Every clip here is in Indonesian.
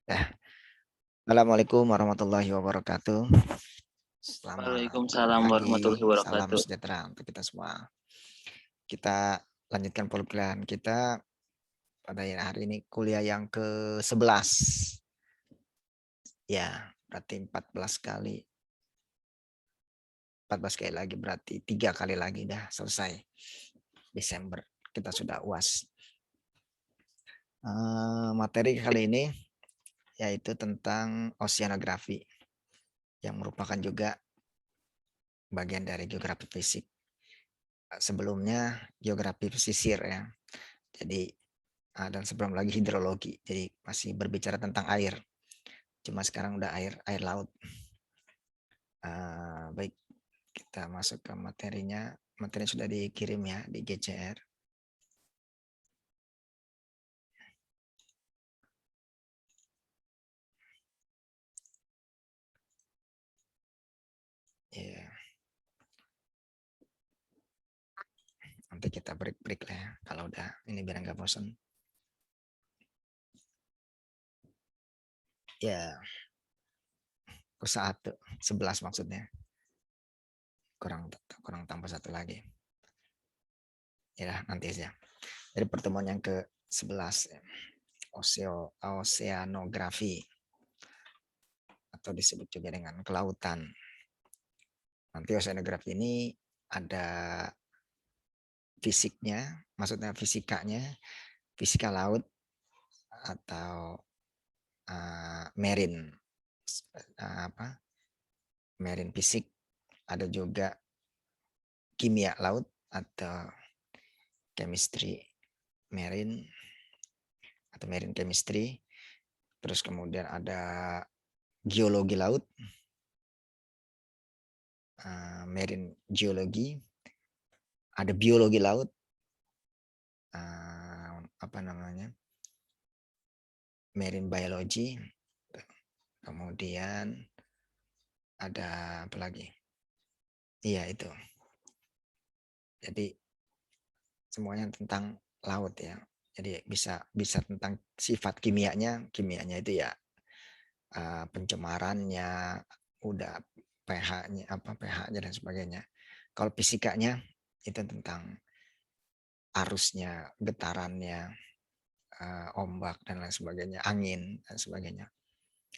Ya, Assalamualaikum warahmatullahi wabarakatuh. Selamat Waalaikumsalam pagi, warahmatullahi salam wabarakatuh. sejahtera untuk kita semua. Kita lanjutkan program kita pada hari ini kuliah yang ke-11. Ya, berarti 14 kali. 14 kali lagi berarti 3 kali lagi dah selesai. Desember kita sudah UAS. Materi kali ini yaitu tentang oceanografi yang merupakan juga bagian dari geografi fisik. Sebelumnya geografi pesisir ya. Jadi dan sebelum lagi hidrologi. Jadi masih berbicara tentang air. Cuma sekarang udah air laut. Baik, kita masuk ke materinya. Materi sudah dikirim ya di GCR. Ya, nanti kita break lah ya. Kalau udah ini biar nggak bosan. Ya, ke 11 maksudnya. Kurang tambah satu lagi. Ya, nanti aja. Dari pertemuan yang ke-11 ya. Oceanografi atau disebut juga dengan kelautan. Nanti oceanografi ini ada fisiknya, maksudnya fisika laut atau marine marine fisik, ada juga kimia laut atau chemistry marine atau marine chemistry. Terus kemudian ada geologi laut, marine geologi, ada biologi laut, apa namanya, marine biology, kemudian ada apa lagi? Iya itu. Jadi semuanya tentang laut ya. Jadi bisa tentang sifat kimianya itu ya pencemarannya, udah pH-nya pH-nya dan sebagainya. Kalau fisikanya itu tentang arusnya, getarannya, ombak dan lain sebagainya, angin dan sebagainya.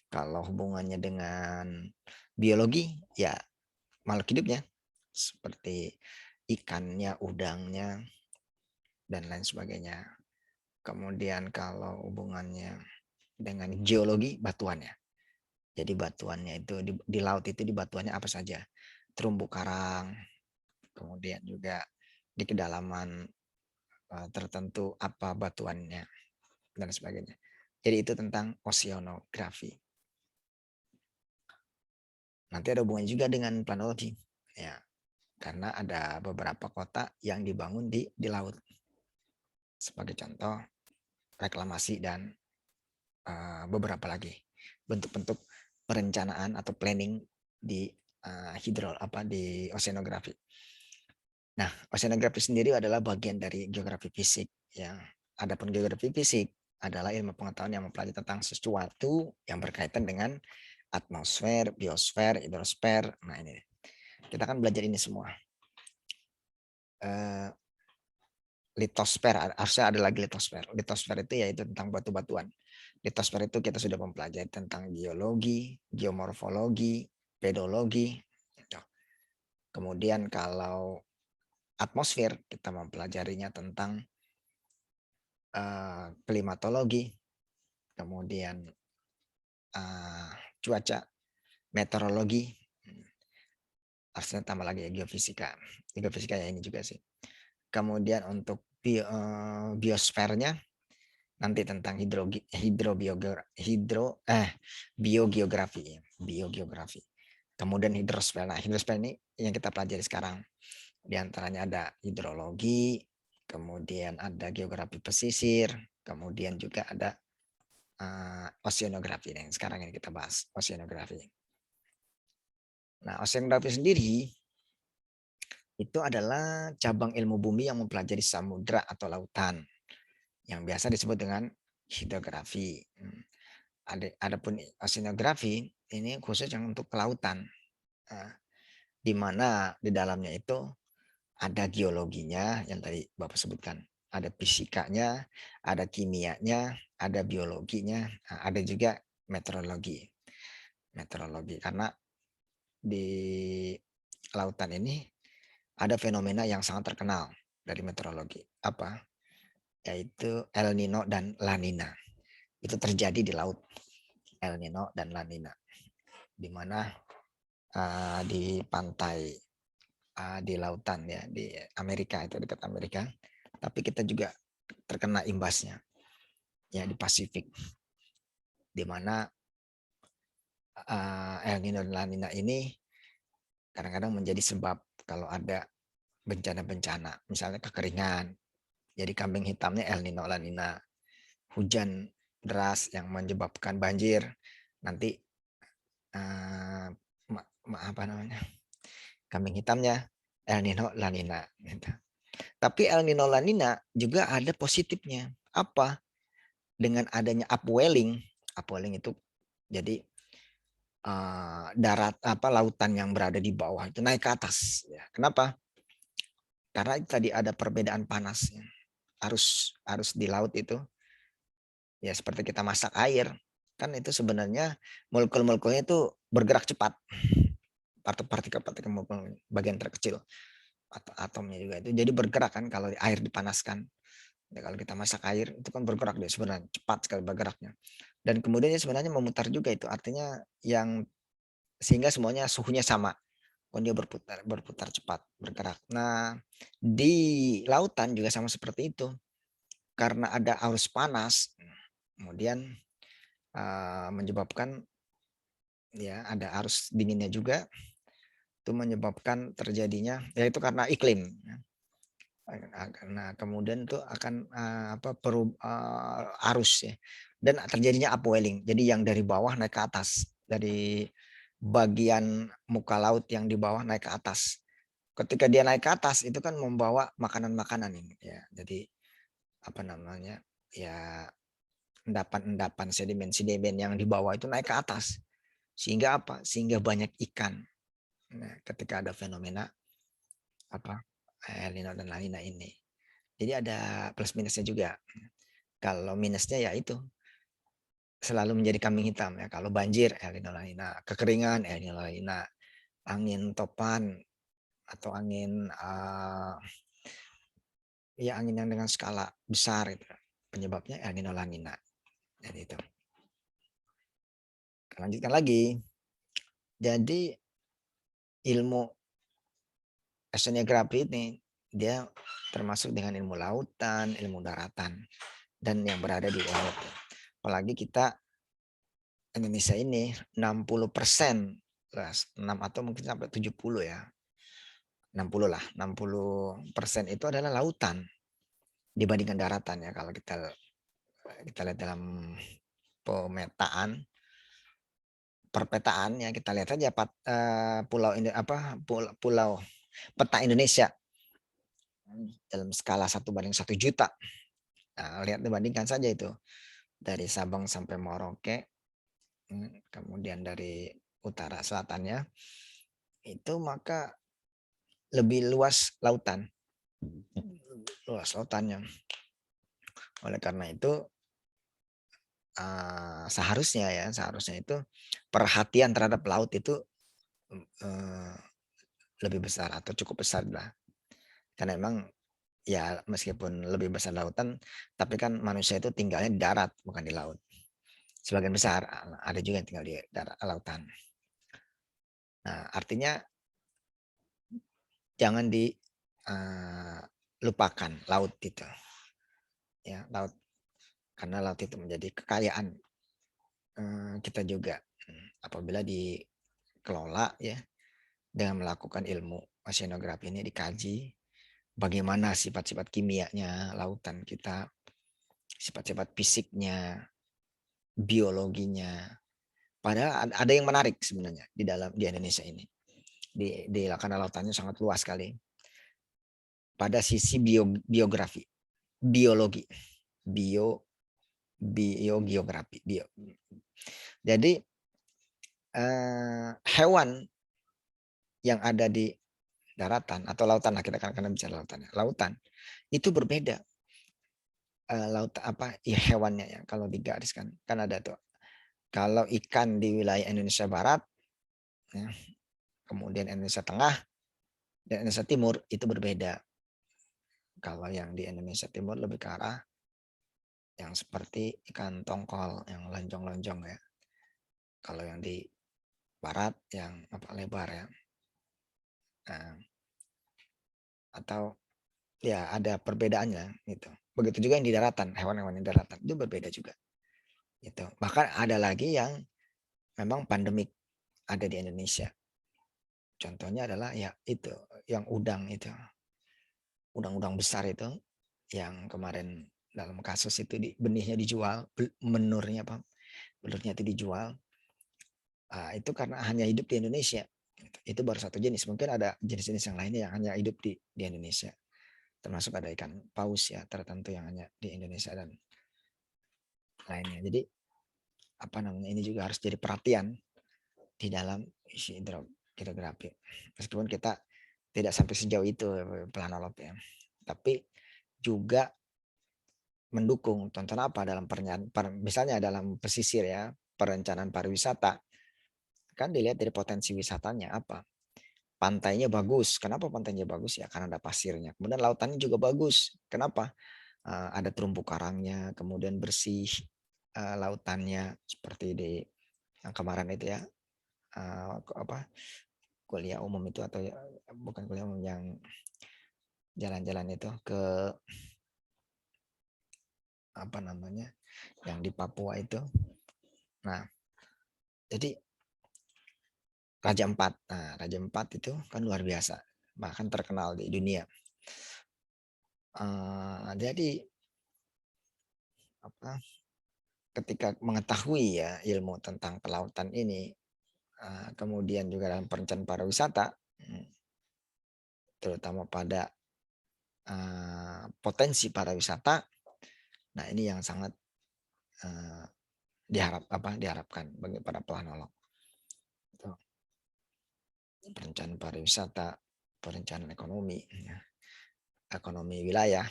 Kalau hubungannya dengan biologi ya makhluk hidupnya seperti ikannya, udangnya dan lain sebagainya. Kemudian kalau hubungannya dengan geologi batuannya. Jadi batuannya itu di laut itu di batuannya apa saja? Terumbu karang, kemudian juga di kedalaman tertentu apa batuannya dan sebagainya. Jadi itu tentang oceanografi. Nanti ada hubungannya juga dengan planologi. Ya, karena ada beberapa kota yang dibangun di laut. Sebagai contoh reklamasi dan beberapa lagi bentuk-bentuk perencanaan atau planning di di oceanografi. Nah, oceanografi sendiri adalah bagian dari geografi fisik ya. Adapun geografi fisik adalah ilmu pengetahuan yang mempelajari tentang sesuatu yang berkaitan dengan atmosfer, biosfer, hidrosfer. Nah, ini kita kan belajar ini semua. Litosfer, harusnya ada lagi litosfer. Litosfer itu yaitu tentang batu-batuan. Litosfer itu kita sudah mempelajari tentang geologi, geomorfologi, pedologi. Gitu. Kemudian kalau atmosfer kita mempelajarinya tentang klimatologi, kemudian cuaca, meteorologi, harusnya tambah lagi ya geofisika. Geofisika ya ini juga sih. Kemudian untuk biosfernya nanti tentang biogeografi. Kemudian hidrosfer. Nah, hidrosfer ini yang kita pelajari sekarang. Di antaranya ada hidrologi, kemudian ada geografi pesisir, kemudian juga ada oceanografi yang sekarang ini kita bahas, oceanografi. Nah, oceanografi sendiri itu adalah cabang ilmu bumi yang mempelajari samudra atau lautan yang biasa disebut dengan hidrografi. Adapun oceanografi ini khusus yang untuk kelautan, di mana di dalamnya itu ada geologinya yang tadi Bapak sebutkan, ada fisikanya, ada kimianya, ada biologinya, ada juga meteorologi. Meteorologi karena di lautan ini ada fenomena yang sangat terkenal dari meteorologi. Apa? Yaitu El Nino dan La Nina. Itu terjadi di laut. El Nino dan La Nina. Di mana di pantai, di lautan ya, di Amerika, itu dekat Amerika. Tapi kita juga terkena imbasnya ya di Pasifik. Di mana El Nino dan La Nina ini kadang-kadang menjadi sebab kalau ada bencana-bencana, misalnya kekeringan. Jadi kambing hitamnya El Nino La Nina. Hujan deras yang menyebabkan banjir. Nanti apa namanya? Kambing hitamnya El Nino La Nina gitu. Tapi El Nino La Nina juga ada positifnya. Apa? Dengan adanya upwelling itu jadi darat lautan yang berada di bawah itu naik ke atas. Ya. Kenapa? Karena tadi ada perbedaan panas. Arus di laut itu ya seperti kita masak air, kan itu sebenarnya molekul-molekulnya itu bergerak cepat. Partikel-partikel bagian terkecil atau atomnya juga itu jadi bergerak kan kalau air dipanaskan. Ya, kalau kita masak air itu kan bergerak dia sebenarnya cepat sekali bergeraknya. Dan kemudian sebenarnya memutar juga itu artinya yang sehingga semuanya suhunya sama. Oh, dia berputar cepat bergerak. Nah, di lautan juga sama seperti itu. Karena ada arus panas, kemudian menyebabkan ya ada arus dinginnya juga, itu menyebabkan terjadinya yaitu karena iklim. Nah, kemudian itu akan arus ya, dan terjadinya upwelling. Jadi yang dari bawah naik ke atas, dari bagian muka laut yang di bawah naik ke atas. Ketika dia naik ke atas itu kan membawa makanan-makanan ini ya. Jadi apa namanya ya, endapan-endapan sedimen-sedimen yang di bawah itu naik ke atas. Sehingga apa? Sehingga banyak ikan. Nah, ketika ada fenomena apa El Nino dan La Nina ini. Jadi ada plus minusnya juga. Kalau minusnya ya itu selalu menjadi kambing hitam ya. Kalau banjir El Nino La Nina, kekeringan El Nino La Nina, angin topan atau angin ya angin yang dengan skala besar itu penyebabnya El Nino La Nina. Jadi itu. Lanjutkan lagi. Jadi ilmu oceanografi ini dia termasuk dengan ilmu lautan, ilmu daratan, dan yang berada di laut. Apalagi kita Indonesia ini 60%, 6 atau mungkin sampai 70 ya. 60 lah, 60% itu adalah lautan dibandingkan daratan ya. Kalau kita lihat dalam pemetaan, perpetaan ya kita lihat aja pulau ini pulau peta Indonesia dalam skala 1:1 juta. Nah, lihat dibandingkan saja itu dari Sabang sampai Merauke, kemudian dari utara selatannya itu maka lebih luas lautannya. Oleh karena itu seharusnya itu perhatian terhadap laut itu lebih besar atau cukup besar lah. Karena memang ya meskipun lebih besar lautan, tapi kan manusia itu tinggalnya di darat bukan di laut. Sebagian besar ada juga yang tinggal di lautan. Nah, artinya jangan dilupakan laut itu. Ya, laut karena laut itu menjadi kekayaan kita juga apabila dikelola ya dengan melakukan ilmu oceanografi ini dikaji bagaimana sifat-sifat kimianya lautan kita, sifat-sifat fisiknya, biologinya. Padahal ada yang menarik sebenarnya di Indonesia ini. Di karena lautannya sangat luas sekali. Pada sisi biologi. biogeografi. Jadi hewan yang ada di daratan atau lautan lah, kita karena bicara lautan. Lautan itu berbeda. Laut apa ya hewannya ya, kalau digariskan kan ada tuh. Kalau ikan di wilayah Indonesia Barat, ya, kemudian Indonesia Tengah dan Indonesia Timur itu berbeda. Kalau yang di Indonesia Timur lebih ke arah yang seperti ikan tongkol yang lonjong-lonjong ya. Kalau yang di Barat yang apa lebar ya. Nah, atau ya ada perbedaannya gitu. Begitu juga yang di daratan, hewan-hewan di daratan itu berbeda juga. Gitu. Bahkan ada lagi yang memang pandemik ada di Indonesia. Contohnya adalah ya itu yang udang itu. Udang-udang besar itu yang kemarin dalam kasus itu benihnya dijual, menurnya apa? Benurnya itu dijual. Itu karena hanya hidup di Indonesia. Itu baru satu jenis. Mungkin ada jenis-jenis yang lainnya yang hanya hidup di Indonesia. Termasuk ada ikan paus ya tertentu yang hanya di Indonesia dan lainnya. Jadi apa namanya ini juga harus jadi perhatian di dalam isi hidrografi. Meskipun kita tidak sampai sejauh itu planolog ya. Tapi juga mendukung tonton apa dalam misalnya dalam pesisir ya, perencanaan pariwisata. Kan dilihat dari potensi wisatanya apa. Pantainya bagus. Kenapa pantainya bagus ya? Karena ada pasirnya. Kemudian lautannya juga bagus. Kenapa? Ada terumbu karangnya, kemudian bersih lautannya seperti di yang kemarin itu ya. Apa kuliah umum itu atau bukan kuliah umum yang jalan-jalan itu ke apa namanya yang di Papua itu. Nah, jadi Raja Empat. Nah, Raja Empat itu kan luar biasa, bahkan terkenal di dunia. Jadi apa? Ketika mengetahui ya ilmu tentang kelautan ini, kemudian juga dalam perencanaan pariwisata, terutama pada potensi pariwisata, nah ini yang sangat diharapkan bagi para planolog. Perencanaan pariwisata, perencanaan ekonomi, ya, ekonomi wilayah,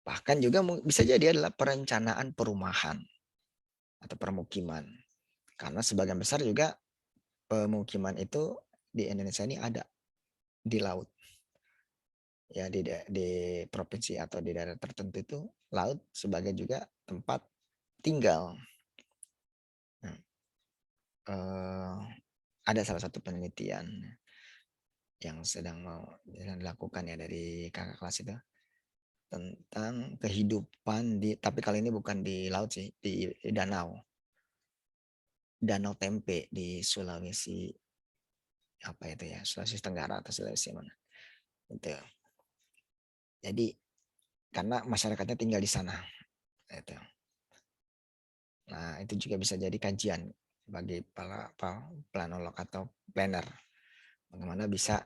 bahkan juga bisa jadi adalah perencanaan perumahan atau permukiman. Karena sebagian besar juga pemukiman itu di Indonesia ini ada di laut. Ya di provinsi atau di daerah tertentu itu laut sebagai juga tempat tinggal. Nah, ada salah satu penelitian yang sedang mau dilakukan ya dari kakak kelas itu tentang kehidupan tapi kali ini bukan di laut sih, di danau Tempe di Sulawesi apa itu ya, Sulawesi Tenggara atau Sulawesi mana itu. Jadi karena masyarakatnya tinggal di sana itu. Nah itu juga bisa jadi kajian bagi para planolog atau planner, bagaimana bisa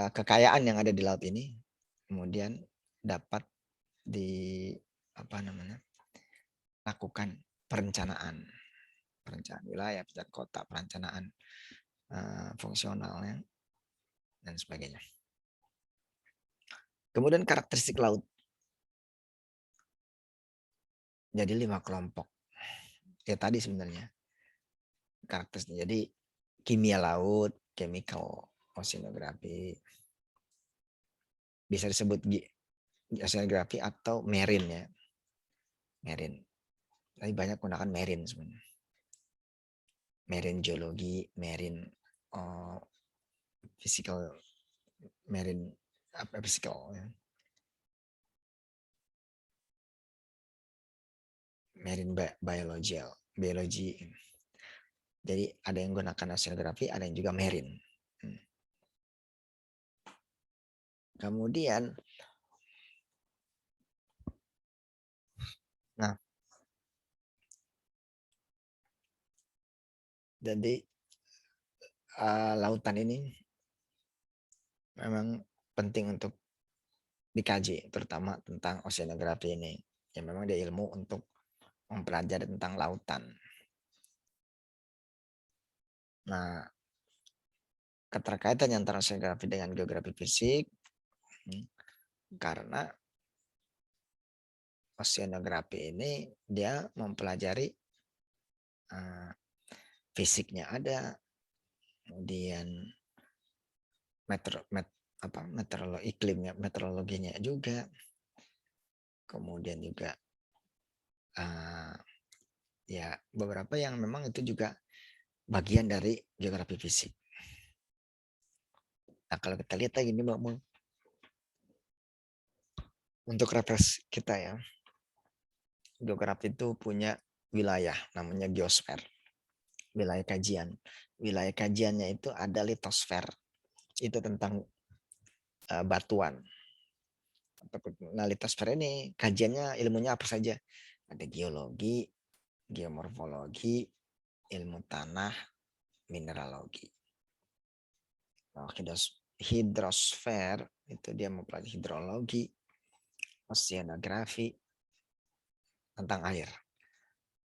kekayaan yang ada di laut ini kemudian dapat di apa namanya lakukan perencanaan wilayah, perencanaan kota, perencanaan fungsionalnya dan sebagainya. Kemudian karakteristik laut. Jadi 5 kelompok. Ya tadi sebenarnya karakteristiknya. Jadi kimia laut, chemical oceanography. Bisa disebut oceanography atau marine ya. Marine. Tapi banyak menggunakan marine sebenarnya. Marine geologi, marine physical, marine physical ya. Marine biologi. Jadi ada yang menggunakan oceanography, ada yang juga marine. Kemudian, nah, jadi lautan ini memang penting untuk dikaji, terutama tentang oceanography ini. Ya memang dia ilmu untuk mempelajari tentang lautan. Nah, keterkaitan antara oceanografi dengan geografi fisik, karena oceanografi ini dia mempelajari fisiknya ada, kemudian meteorologinya juga, kemudian juga ya beberapa yang memang itu juga bagian dari geografi fisik. Nah kalau kita lihat lagi ini Mbak, untuk referensi kita ya, geografi itu punya wilayah namanya geosfer, wilayah kajian. Wilayah kajiannya itu ada litosfer, itu tentang batuan. Nah litosfer ini kajiannya ilmunya apa saja? Ada geologi, geomorfologi, ilmu tanah, mineralogi. Nah, hidrosfer itu dia mempelajari hidrologi, oceanografi, tentang air,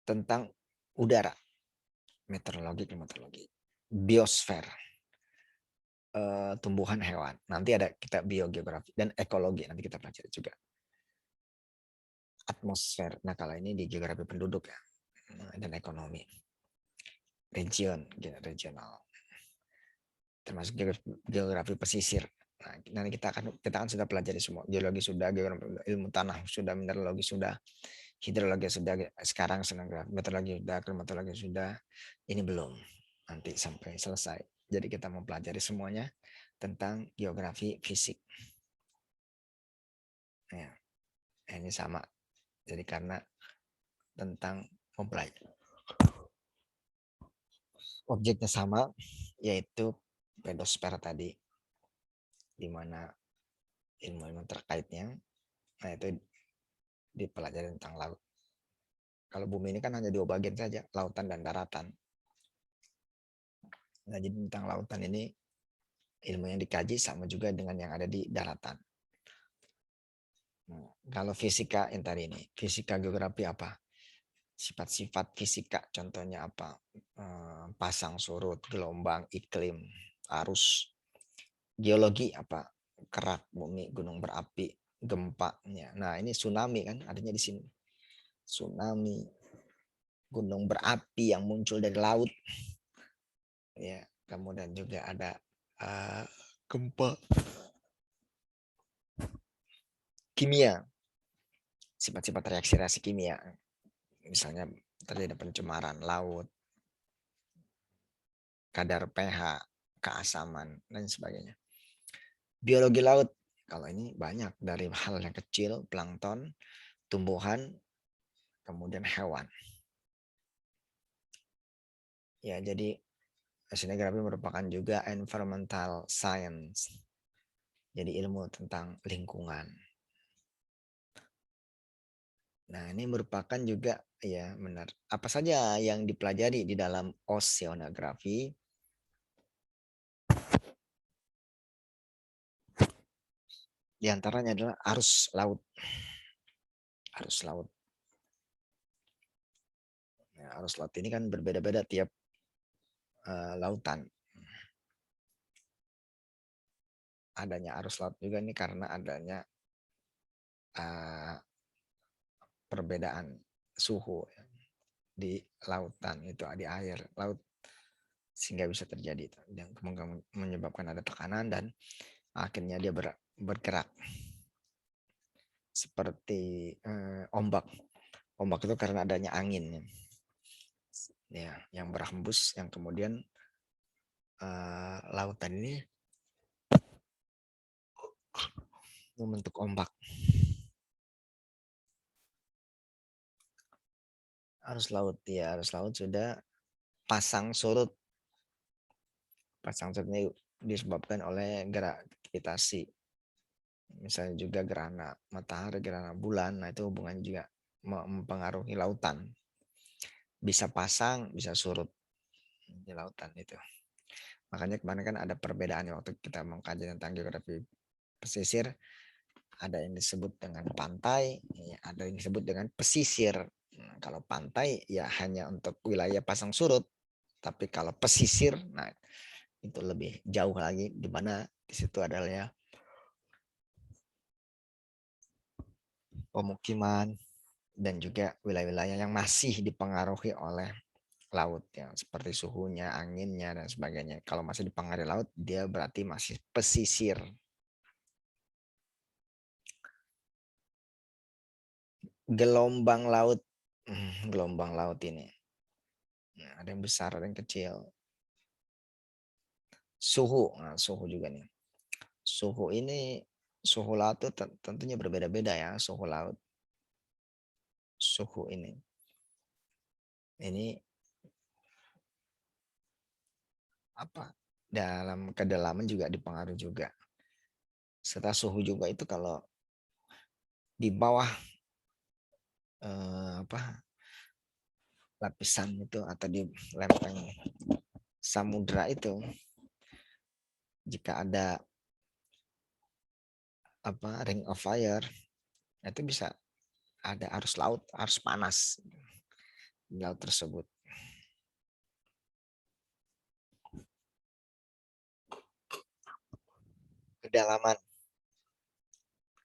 tentang udara, meteorologi, klimatologi, biosfer, tumbuhan hewan. Nanti ada kita biogeografi dan ekologi nanti kita pelajari juga. Atmosfer. Nah kalau ini di geografi penduduk ya dan ekonomi. Regional. Termasuk geografi pesisir. Nah, nanti kita akan sudah pelajari semua. Geologi sudah, geografi, ilmu tanah sudah, mineralogi sudah, hidrologi sudah, sekarang meteorologi sudah, klimatologi sudah. Ini belum. Nanti sampai selesai. Jadi kita mempelajari semuanya tentang geografi fisik. Ya, ini sama. Jadi karena tentang mempelajari objeknya sama, yaitu pedosfer tadi, di mana ilmu-ilmu terkaitnya, nah itu dipelajari tentang laut. Kalau bumi ini kan hanya dua bagian saja, lautan dan daratan. Nah, jadi tentang lautan ini ilmu yang dikaji sama juga dengan yang ada di daratan. Nah, kalau fisika yang tadi ini, fisika geografi apa? Sifat-sifat fisika, contohnya apa? Pasang surut, gelombang, iklim, arus. Geologi apa? Kerak bumi, gunung berapi, gempanya. Nah, ini tsunami kan adanya di sini. Tsunami, gunung berapi yang muncul dari laut. Ya, kemudian juga ada gempa kimia, sifat-sifat reaksi kimia, misalnya terjadi pencemaran laut, kadar pH, keasaman, dan sebagainya. Biologi laut, kalau ini banyak dari hal yang kecil, plankton, tumbuhan, kemudian hewan. Ya, jadi oceanografi merupakan juga environmental science, jadi ilmu tentang lingkungan. Nah, ini merupakan juga ya benar. Apa saja yang dipelajari di dalam oceanografi? Di antaranya adalah arus laut. Arus laut. Ya, arus laut ini kan berbeda-beda tiap lautan. Adanya arus laut juga ini karena adanya perbedaan suhu di lautan, itu di air laut, sehingga bisa terjadi yang menyebabkan ada tekanan dan akhirnya dia bergerak seperti ombak. Ombak itu karena adanya angin ya yang berhembus, yang kemudian lautan ini membentuk ombak. Arus laut ya, arus laut sudah pasang surut. Pasang surut ini disebabkan oleh gravitasi. Misalnya juga gerhana matahari, gerhana bulan, nah itu hubungannya juga mempengaruhi lautan. Bisa pasang, bisa surut di lautan itu. Makanya kemarin kan ada perbedaan waktu kita mengkaji tentang geografi pesisir, ada yang disebut dengan pantai, ada yang disebut dengan pesisir. Nah, kalau pantai ya hanya untuk wilayah pasang surut, tapi kalau pesisir, nah itu lebih jauh lagi, di mana di situ adalah ya pemukiman dan juga wilayah-wilayah yang masih dipengaruhi oleh laut ya, seperti suhunya, anginnya dan sebagainya. Kalau masih dipengaruhi laut, dia berarti masih pesisir. Gelombang laut, gelombang laut ini ada yang besar, ada yang kecil. Suhu, nah, suhu juga nih. Suhu ini, suhu laut itu tentunya berbeda-beda ya, suhu laut. Suhu ini apa? Dalam kedalaman juga dipengaruhi juga. Serta suhu juga itu kalau di bawah apa lapisan itu atau di lempeng samudra itu, jika ada apa ring of fire, itu bisa ada arus laut, arus panas di laut tersebut. Kedalaman,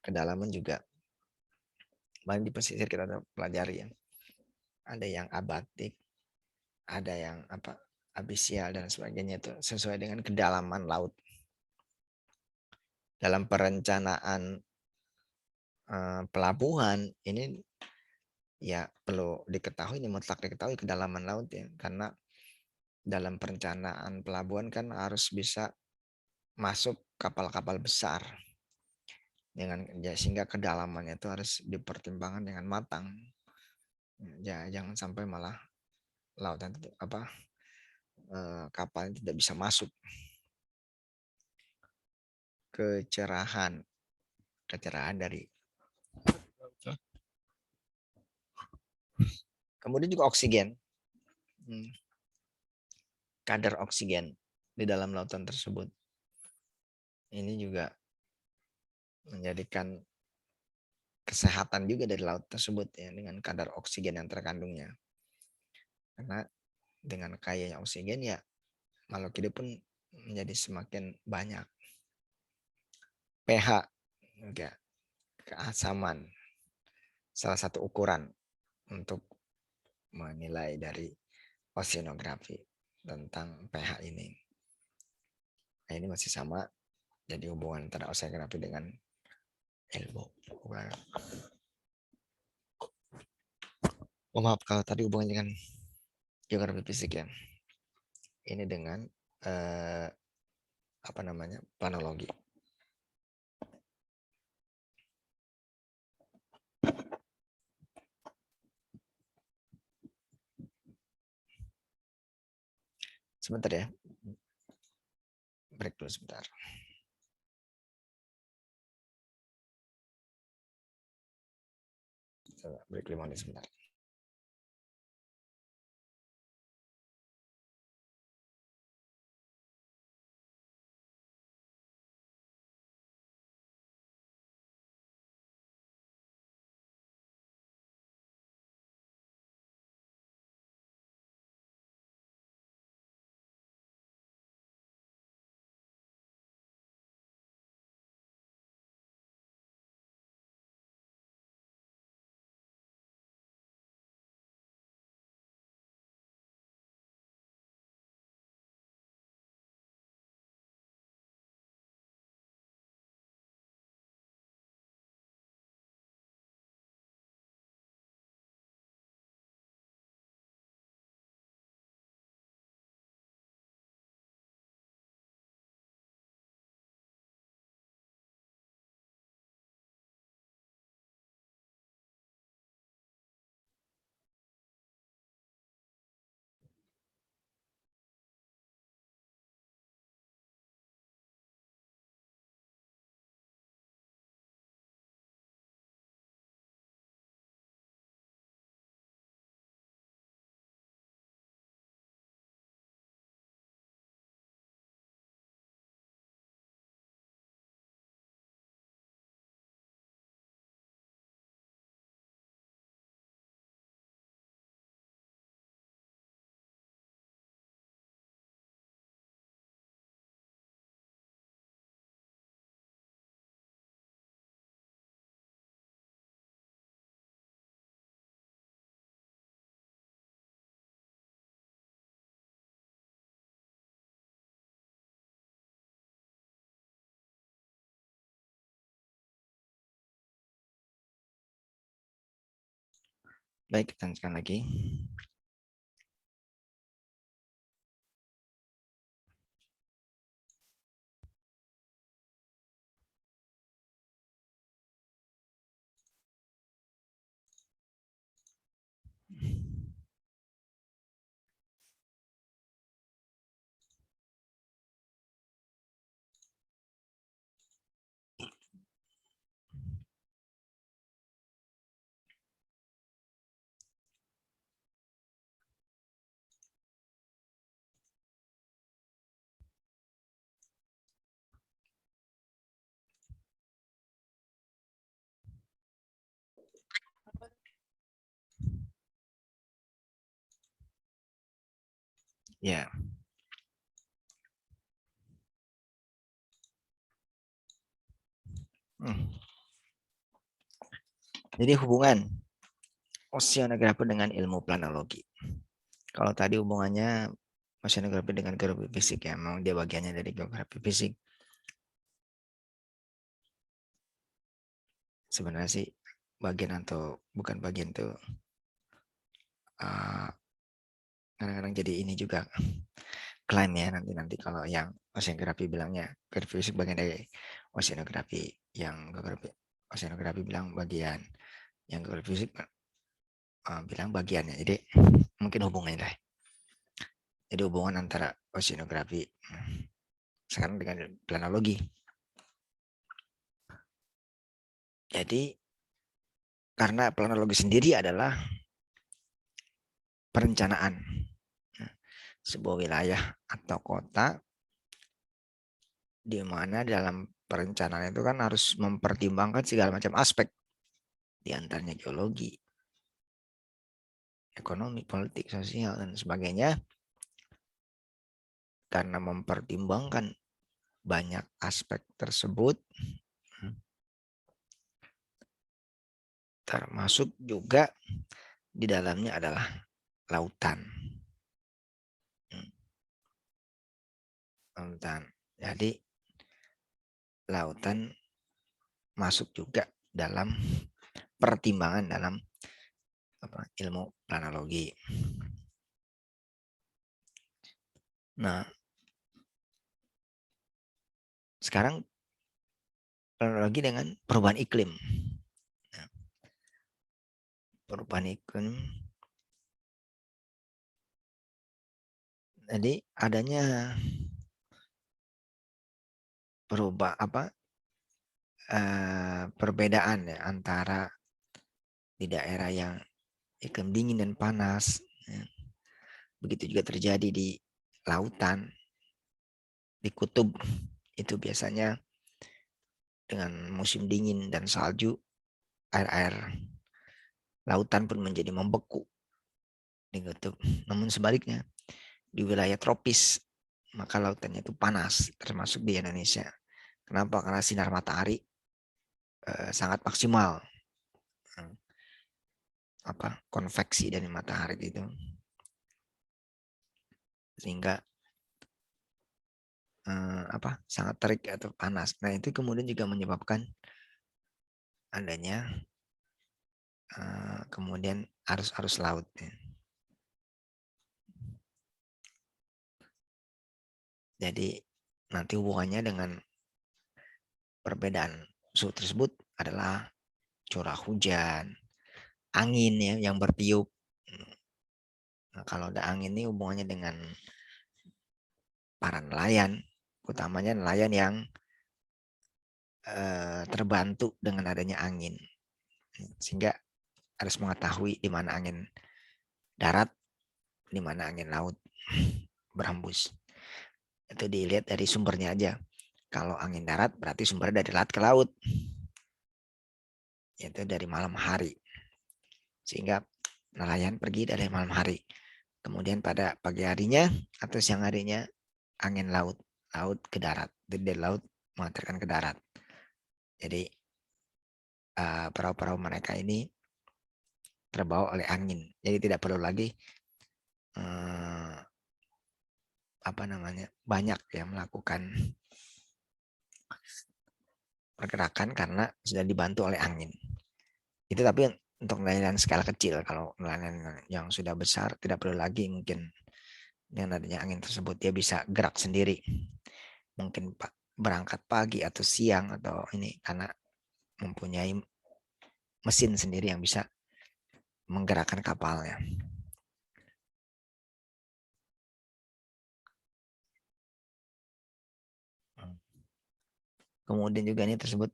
kedalaman juga banyak di pesisir kita pelajari ya. Ada yang abatik, ada yang apa abisial dan sebagainya, itu sesuai dengan kedalaman laut. Dalam perencanaan pelabuhan ini ya perlu diketahui, ini mutlak diketahui kedalaman laut ya, karena dalam perencanaan pelabuhan kan harus bisa masuk kapal-kapal besar dengan ya, sehingga kedalamannya itu harus dipertimbangkan dengan matang. Ya, jangan sampai malah lautan itu apa kapal tidak bisa masuk. Kecerahan, kecerahan dari kemudian juga oksigen. Kadar oksigen di dalam lautan tersebut. Ini juga menjadikan kesehatan juga dari laut tersebut ya, dengan kadar oksigen yang terkandungnya. Karena dengan kayanya oksigen ya makhluk hidup pun menjadi semakin banyak. pH juga keasaman salah satu ukuran untuk menilai dari oceanografi tentang pH ini. Nah, ini masih sama, jadi hubungan antara oceanografi dengan ilmu. Oh, maaf kalau tadi hubungan dengan geografi fisik ya. Ini dengan apa namanya planologi. Sebentar ya. Break dulu sebentar. Break 5 menit sebentar. Baik, kita lanjutkan lagi. Ya. Jadi hubungan oceanografi dengan ilmu planologi. Kalau tadi hubungannya oceanografi dengan geografi fisik, ya, memang dia bagiannya dari geografi fisik. Sebenarnya sih bagian atau bukan bagian tuh kadang-kadang jadi ini juga klaim ya, nanti kalau yang oceanografi bilangnya geografi fisik bagian dari oceanografi, yang geografi oceanografi bilang bagian, yang geografi fisik bilang bagiannya. Jadi mungkin hubungannya lah. Jadi hubungan antara oceanografi sekarang dengan planologi. Jadi karena planologi sendiri adalah perencanaan sebuah wilayah atau kota, di mana dalam perencanaan itu kan harus mempertimbangkan segala macam aspek, di antaranya geologi, ekonomi, politik, sosial, dan sebagainya. Karena mempertimbangkan banyak aspek tersebut, termasuk juga di dalamnya adalah lautan. Lautan. Jadi lautan masuk juga dalam pertimbangan dalam ilmu planologi. Nah, sekarang planologi dengan perubahan iklim. Nah, perubahan iklim. Jadi adanya perbedaan ya antara di daerah yang iklim dingin dan panas. Ya. Begitu juga terjadi di lautan, di kutub itu biasanya dengan musim dingin dan salju, air-air lautan pun menjadi membeku di kutub. Namun sebaliknya di wilayah tropis maka lautannya itu panas, termasuk di Indonesia. Kenapa? Karena sinar matahari sangat maksimal. Konveksi dari matahari itu, sehingga sangat terik atau panas. Nah, itu kemudian juga menyebabkan adanya kemudian arus-arus laut. Ya. Jadi nanti hubungannya dengan perbedaan suhu tersebut adalah curah hujan, angin ya yang bertiup. Nah, kalau ada angin ini hubungannya dengan para nelayan, utamanya nelayan yang terbantu dengan adanya angin, sehingga harus mengetahui di mana angin darat, di mana angin laut berhembus. Itu dilihat dari sumbernya aja. Kalau angin darat berarti sumbernya dari laut ke laut, yaitu dari malam hari, sehingga nelayan pergi dari malam hari. Kemudian pada pagi harinya atau siang harinya angin laut ke darat, dari laut mengantarkan ke darat. Jadi perahu-perahu mereka ini terbawa oleh angin. Jadi tidak perlu lagi banyak yang melakukan pergerakan karena sudah dibantu oleh angin. Itu tapi untuk nelayan skala kecil. Kalau nelayan yang sudah besar tidak perlu lagi, mungkin dengan adanya angin tersebut dia bisa gerak sendiri. Mungkin berangkat pagi atau siang atau ini karena mempunyai mesin sendiri yang bisa menggerakkan kapalnya. Kemudian juga ini tersebut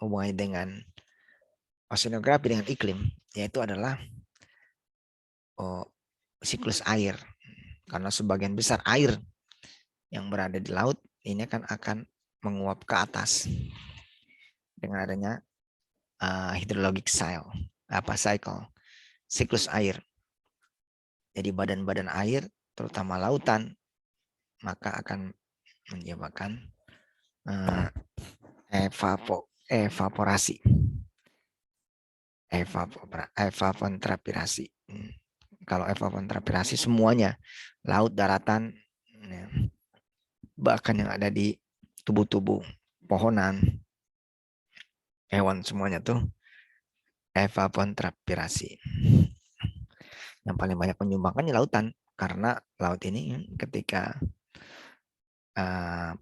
hubungannya dengan oceanografi dengan iklim, yaitu adalah siklus air. Karena sebagian besar air yang berada di laut ini akan menguap ke atas dengan adanya hydrologic cycle, siklus air. Jadi badan-badan air, terutama lautan, maka akan menyebabkan evaporasi, evapotranspirasi. Kalau evapotranspirasi semuanya, laut, daratan, bahkan yang ada di tubuh-tubuh pohonan, hewan semuanya tuh evapotranspirasi. Yang paling banyak menyumbangkan lautan, karena laut ini ketika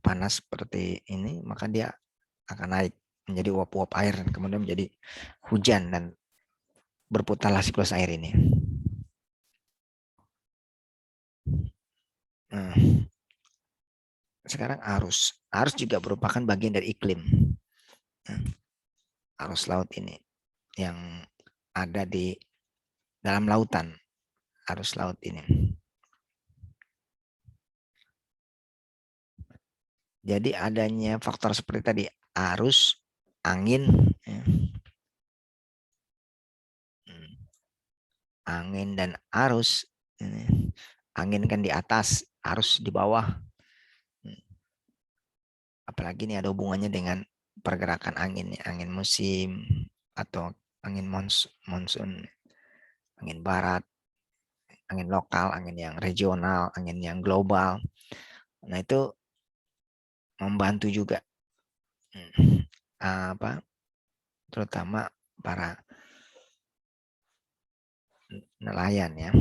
panas seperti ini maka dia akan naik menjadi uap-uap air dan kemudian menjadi hujan dan berputarlah siklus air ini. Sekarang arus juga merupakan bagian dari iklim. Arus laut ini yang ada di dalam lautan, arus laut ini. Jadi adanya faktor seperti tadi, arus, angin, angin dan arus. Angin kan di atas, arus di bawah. Apalagi ini ada hubungannya dengan pergerakan angin, angin musim atau angin monsun, angin barat, angin lokal, angin yang regional, angin yang global. Nah itu membantu juga terutama para nelayan ya.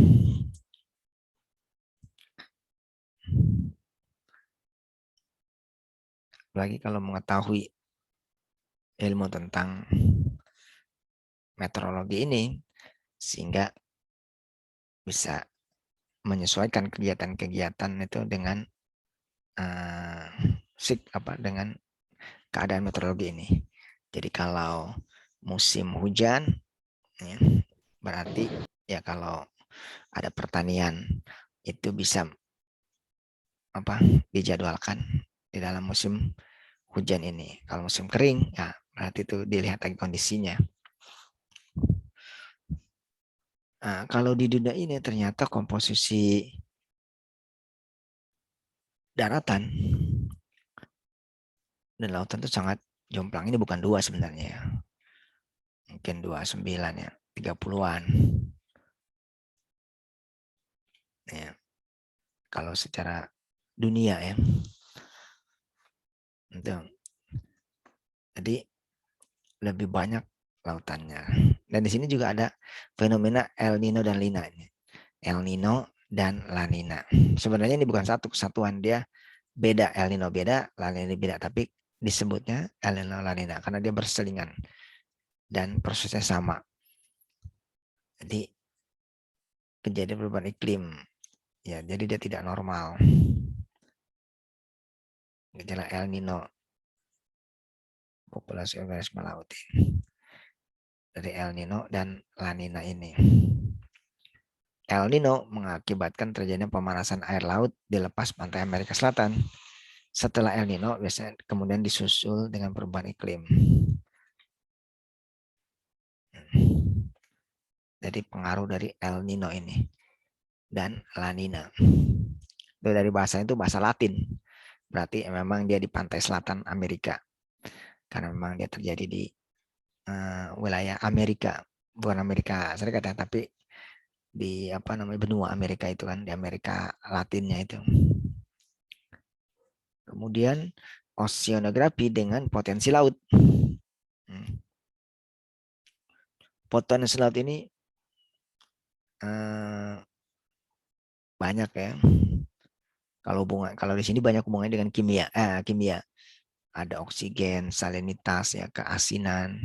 Apalagi kalau mengetahui ilmu tentang meteorologi ini, sehingga bisa menyesuaikan kegiatan-kegiatan itu dengan dengan keadaan meteorologi ini. Jadi kalau musim hujan, ya, berarti ya kalau ada pertanian itu bisa dijadwalkan di dalam musim hujan ini. Kalau musim kering, ya berarti itu dilihat lagi kondisinya. Nah, kalau di dunia ini ternyata komposisi daratan dan lautan itu sangat jomplang. Ini bukan dua sebenarnya. Mungkin 29 ya, 30-an. Ya. Kalau secara dunia ya. Itu. Jadi lebih banyak lautannya. Dan di sini juga ada fenomena El Nino dan Lina. El Nino dan La Nina. Sebenarnya ini bukan satu kesatuan, dia beda. El Nino beda, La Nina beda, tapi disebutnya El Nino La Nina karena dia berselingan dan prosesnya sama. Jadi kejadian perubahan iklim, ya jadi dia tidak normal. Gejala El Nino, populasi organisme laut dari El Nino dan La Nina ini. El Nino mengakibatkan terjadinya pemanasan air laut di lepas pantai Amerika Selatan. Setelah El Nino biasanya kemudian disusul dengan perubahan iklim. Jadi pengaruh dari El Nino ini dan La Nina. Itu dari bahasa itu bahasa Latin. Berarti memang dia di pantai selatan Amerika. Karena memang dia terjadi di wilayah Amerika, bukan Amerika Serikat ya, tapi di benua Amerika itu kan, di Amerika Latinnya itu. Kemudian oceanografi dengan potensi laut. Potensi laut ini banyak ya. Kalau di sini banyak hubungannya dengan kimia. Ada oksigen, salinitas ya, keasinan,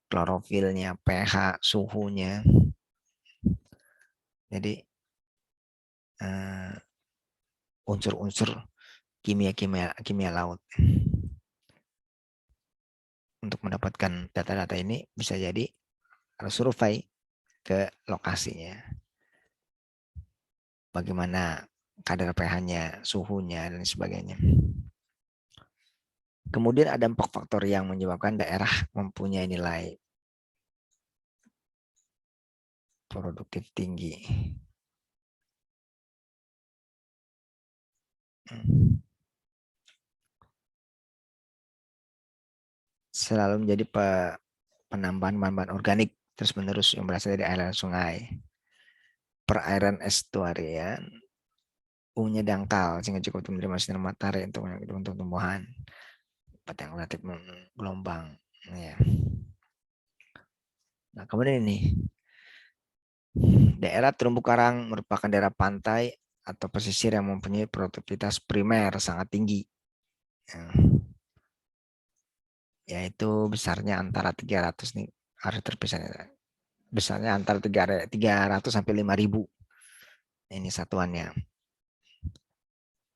klorofilnya, pH, suhunya. Jadi unsur-unsur kimia laut. Untuk mendapatkan data-data ini bisa jadi harus survei ke lokasinya. Bagaimana kadar pH-nya, suhunya, dan sebagainya. Kemudian ada 4 faktor yang menyebabkan daerah mempunyai nilai produktif tinggi. Selalu menjadi penambahan bahan-bahan organik terus-menerus yang berasal dari aliran sungai. Perairan estuarian umumnya dangkal sehingga cukup menerima sinar matahari untuk tumbuhan. Tempat yang relatif gelombang. Ya. Nah, kemudian ini daerah terumbu karang merupakan daerah pantai atau pesisir yang mempunyai produktivitas primer sangat tinggi. Ya. Yaitu besarnya antara 300 nih harus terpisah. Besarnya antara 300 sampai 5.000 ini satuannya.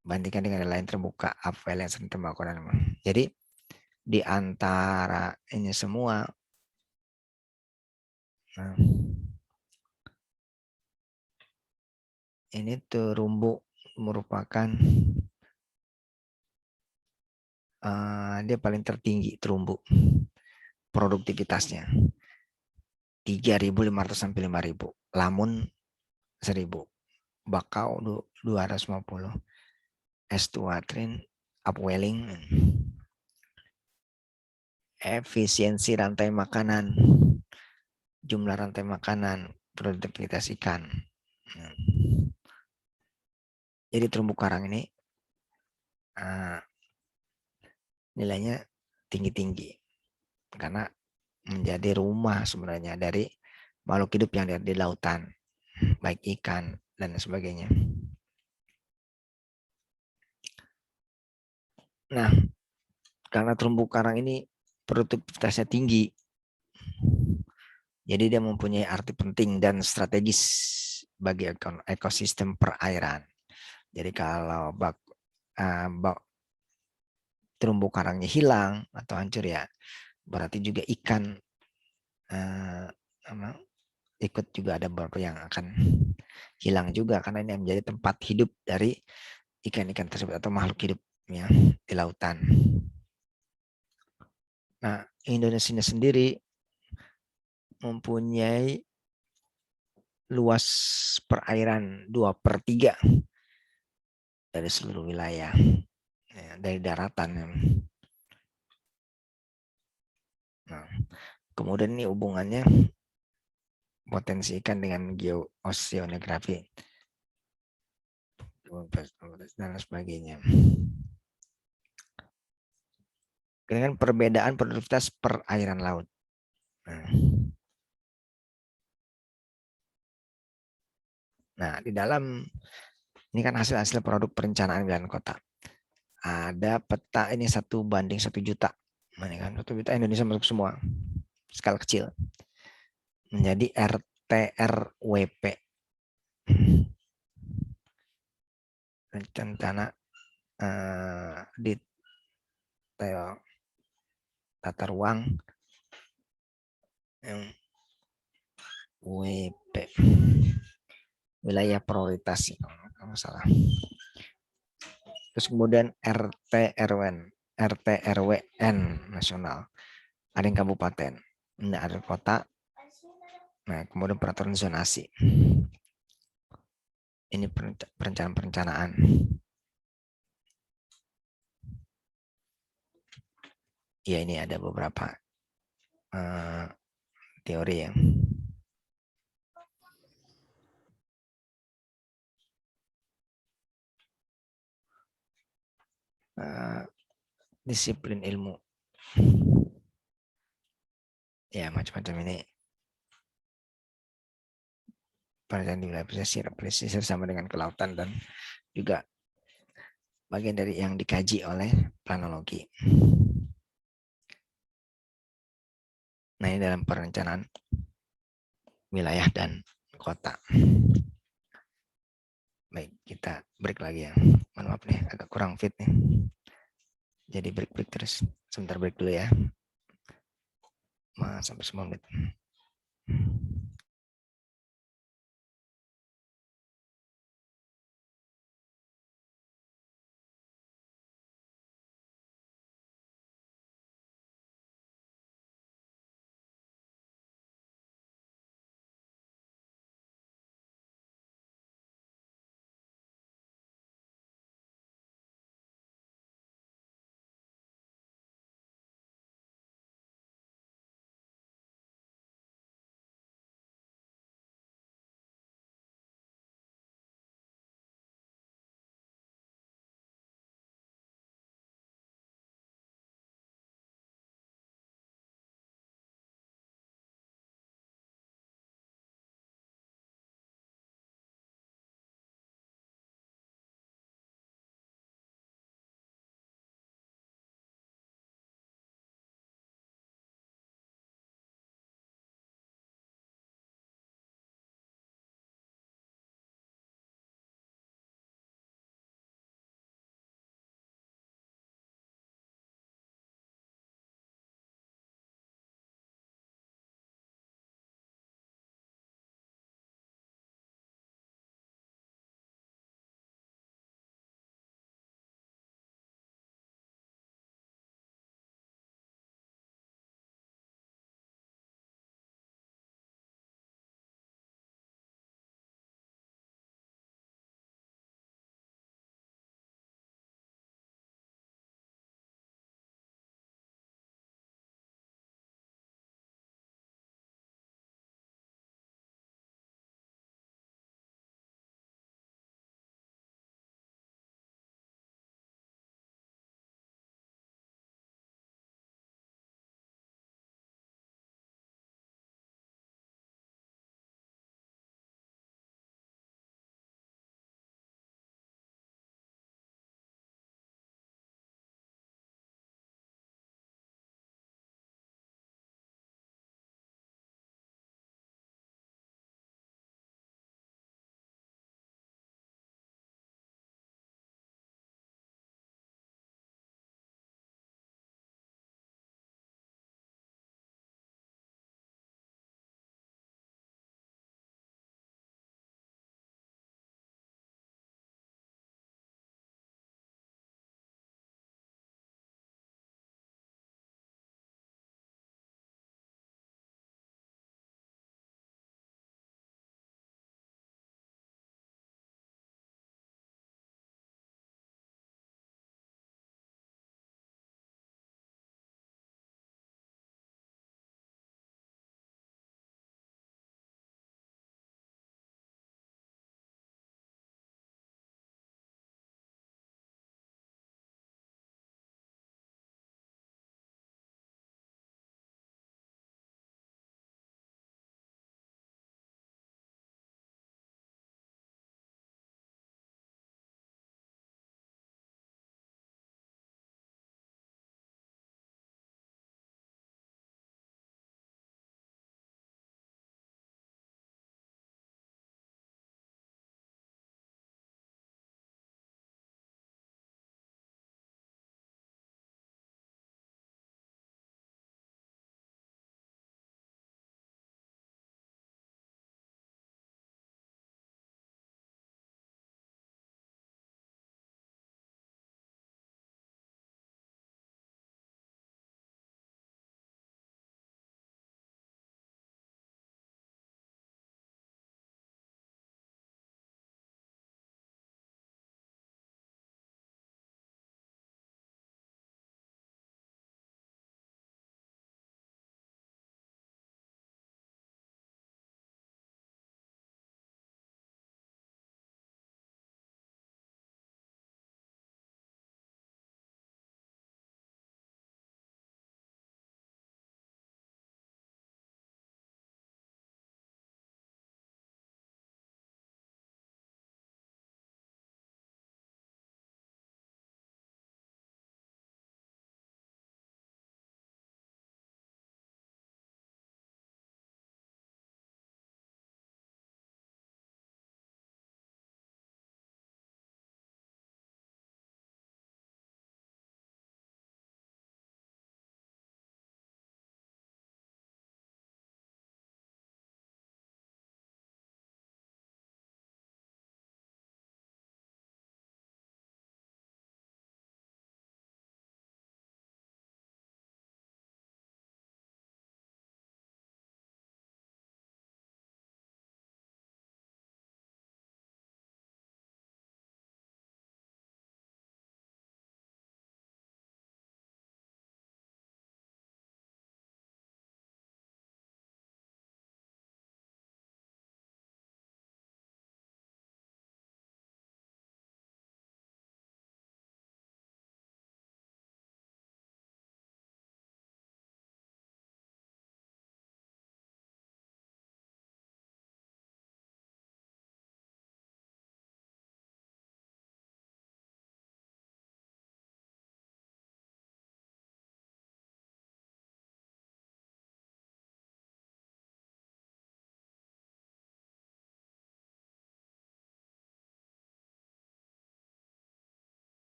Bandingkan dengan yang lain terbuka, upwell yang sering tembakau dan jadi di antara ini semua ini terumbu merupakan dia paling tertinggi terumbu produktivitasnya 3.500 sampai 5.000, lamun 1.000, bakau 250, estuarine, upwelling, efisiensi rantai makanan, jumlah rantai makanan, produktivitas ikan. Jadi terumbu karang ini nilainya tinggi-tinggi karena menjadi rumah sebenarnya dari makhluk hidup yang ada di lautan, baik ikan dan sebagainya. Nah, karena terumbu karang ini produktivitasnya tinggi, jadi dia mempunyai arti penting dan strategis bagi ekosistem perairan. Jadi kalau terumbu karangnya hilang atau hancur ya, berarti juga ikan ikut juga ada beberapa yang akan hilang juga karena ini menjadi tempat hidup dari ikan-ikan tersebut atau makhluk hidupnya di lautan. Nah, Indonesia sendiri mempunyai luas perairan 2/3 dari seluruh wilayah ya, dari daratan. Nah, kemudian ini hubungannya potensi ikan dengan geoceanografi dan sebagainya. Dengan perbedaan produktivitas perairan laut. Nah, di dalam ini kan hasil-hasil produk perencanaan wilayah kota. Ada peta ini 1:1.000.000. Ini kan 1 juta Indonesia masuk semua. Skala kecil. Menjadi RTRWP. Rencana di tata ruang yang WP wilayah prioritas kalau salah. Terus kemudian RT/RWN nasional, ada yang kabupaten, ada kota. Nah, kemudian peraturan zonasi. Ini perencanaan. Ya, ini ada beberapa teori ya. Disiplin ilmu. Ya, macam-macam ini pada di wilayah pesisir. Pesisir sama dengan kelautan dan juga bagian dari yang dikaji oleh planologi. Nah, ini dalam perencanaan wilayah dan kota. Baik, kita break lagi ya. Mohon maaf nih, agak kurang fit nih. Jadi break terus. Sebentar break dulu ya. Sampai 10 menit.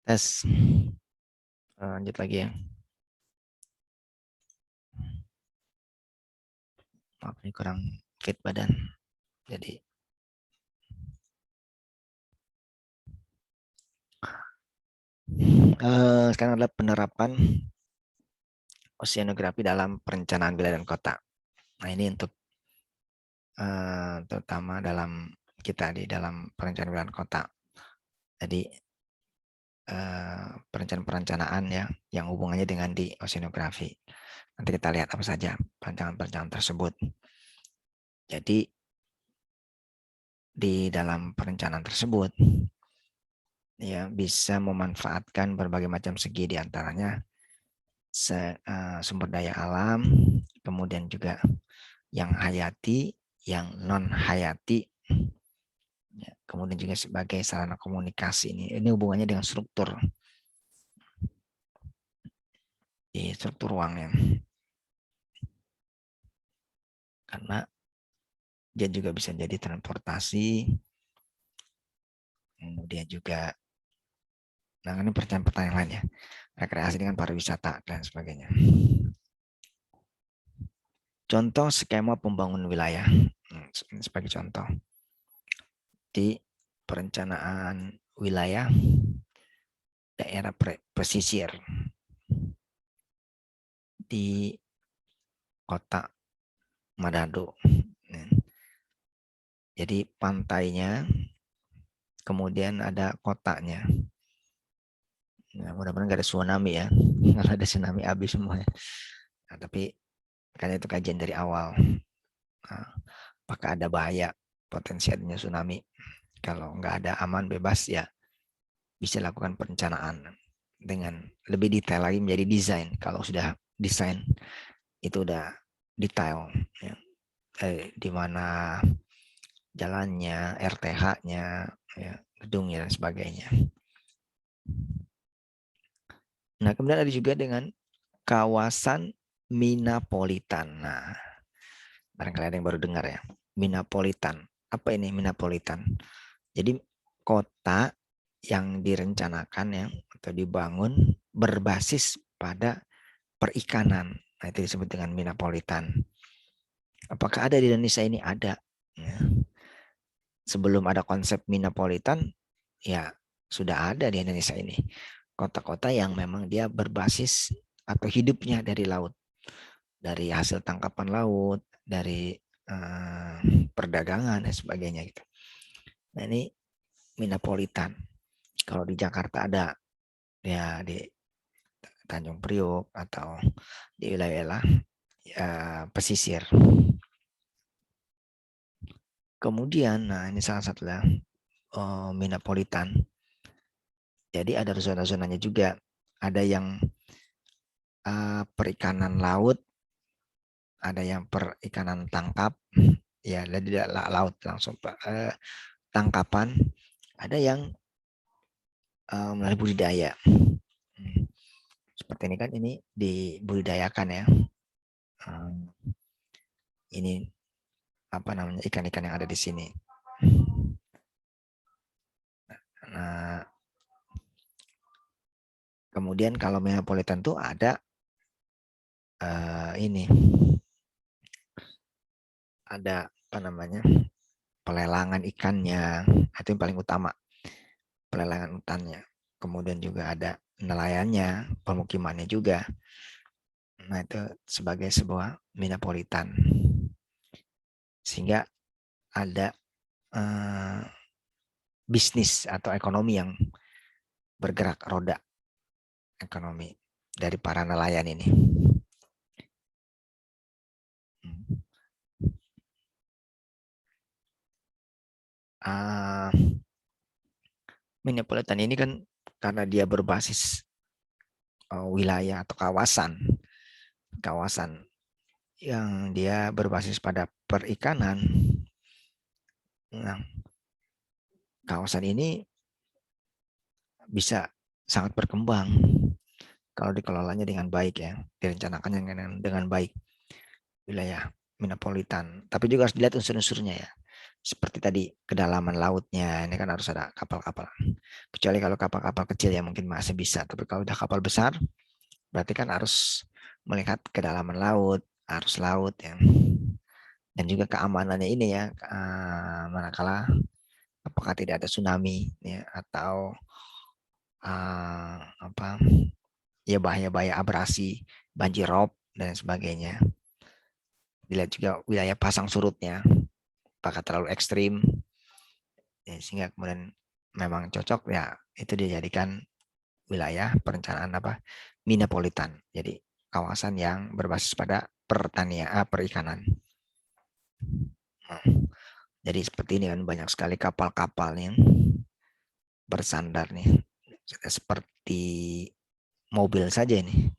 Tes. Lanjut lagi ya. Maaf ini kurang fit badan. Jadi sekarang adalah penerapan oceanografi dalam perencanaan wilayah dan kota. Nah ini untuk terutama dalam kita di dalam perencanaan wilayah dan kota. Jadi perencanaan-perencanaan ya yang hubungannya dengan di oceanografi. Nanti kita lihat apa saja perencanaan-perencanaan tersebut. Jadi di dalam perencanaan tersebut ya bisa memanfaatkan berbagai macam segi, di antaranya sumber daya alam, kemudian juga yang hayati, yang non hayati, ya, kemudian juga sebagai sarana komunikasi. Ini hubungannya dengan struktur di struktur ruangnya, karena dia juga bisa jadi transportasi, kemudian juga nah ini pertanyaan-pertanyaan lainnya, rekreasi dengan pariwisata dan sebagainya. Contoh skema pembangunan wilayah sebagai contoh di perencanaan wilayah daerah pesisir di kota Manado. Jadi pantainya, kemudian ada kotanya. Nah, mudah-mudahan nggak ada tsunami ya. Kalau ada tsunami habis semuanya. Nah, tapi karena itu kajian dari awal. Nah, apakah ada bahaya potensi adanya tsunami? Kalau nggak ada aman bebas ya bisa lakukan perencanaan dengan lebih detail lagi menjadi desain. Kalau sudah desain itu udah detail ya. Di mana jalannya, RTH-nya, ya, gedungnya dan sebagainya. Nah, kemudian ada juga dengan kawasan Minapolitan. Nah, barangkali ada yang baru dengar ya. Minapolitan. Apa ini Minapolitan? Jadi kota yang direncanakan ya atau dibangun berbasis pada perikanan. Nah, itu disebut dengan Minapolitan. Apakah ada di Indonesia ini? Ada. Ya. Sebelum ada konsep Minapolitan, ya sudah ada di Indonesia ini. Kota-kota yang memang dia berbasis atau hidupnya dari laut. Dari hasil tangkapan laut, dari perdagangan dan sebagainya gitu. Nah ini Minapolitan. Kalau di Jakarta ada ya di Tanjung Priok atau di wilayah ya, pesisir. Kemudian, nah ini salah satunya Minapolitan. Jadi ada zona-zonanya juga. Ada yang perikanan laut, ada yang perikanan tangkap, ya tidak laut langsung tangkapan, ada yang melalui budidaya. Seperti ini kan ini dibudidayakan ya. Ini apa namanya ikan-ikan yang ada di sini. Nah, kemudian kalau Metropolitan tuh ada ini ada apa namanya pelelangan ikannya, itu yang paling utama, pelelangan hutannya. Kemudian juga ada nelayannya, pemukimannya juga. Nah itu sebagai sebuah Metropolitan. Sehingga ada bisnis atau ekonomi yang bergerak, roda ekonomi dari para nelayan ini. Metropolitan ini kan karena dia berbasis wilayah atau kawasan yang dia berbasis pada perikanan. Nah, kawasan ini bisa sangat berkembang kalau dikelolanya dengan baik ya, direncanakannya dengan baik wilayah Metropolitan. Tapi juga harus dilihat unsur-unsurnya ya. seperti tadi kedalaman lautnya, ini kan harus ada kapal-kapal. Kecuali kalau kapal-kapal kecil ya mungkin masih bisa, tapi kalau udah kapal besar berarti kan harus melihat kedalaman laut, arus laut ya. Dan juga keamanannya ini ya, manakala apakah tidak ada tsunami ya, atau apa ya, bahaya-bahaya abrasi, banjir rob dan sebagainya. Dilihat juga wilayah pasang surutnya, apakah terlalu ekstrim ya, sehingga kemudian memang cocok ya itu dijadikan wilayah perencanaan apa, Minapolitan. Jadi kawasan yang berbasis pada pertanian, perikanan. Nah, jadi seperti ini kan banyak sekali kapal-kapal yang bersandar nih, seperti mobil saja ini.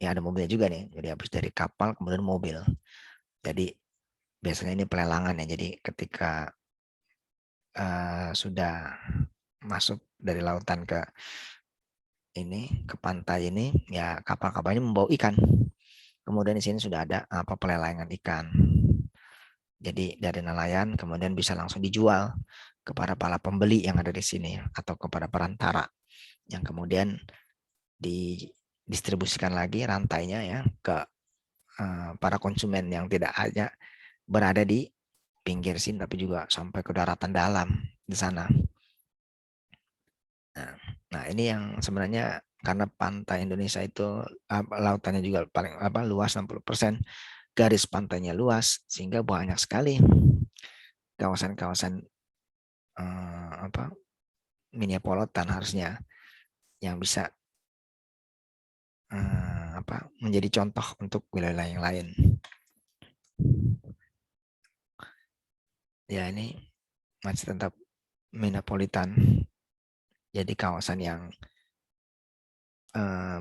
Ya ada mobilnya juga nih. Jadi habis dari kapal kemudian mobil. Jadi biasanya ini pelelangan ya. Jadi ketika sudah masuk dari lautan ke ini, ke pantai ini, ya kapal-kapal ini membawa ikan. Kemudian di sini sudah ada apa, pelelangan ikan. Jadi dari nelayan kemudian bisa langsung dijual kepada para pembeli yang ada di sini atau kepada perantara yang kemudian didistribusikan lagi rantainya ya ke para konsumen yang tidak hanya berada di pinggir sini tapi juga sampai ke daratan dalam di sana. Nah, ini yang sebenarnya karena pantai Indonesia itu lautannya juga paling luas 60%, garis pantainya luas sehingga banyak sekali kawasan-kawasan minipolitan harusnya yang bisa menjadi contoh untuk wilayah yang lain. Ya ini masih tetap minipolitan, jadi kawasan yang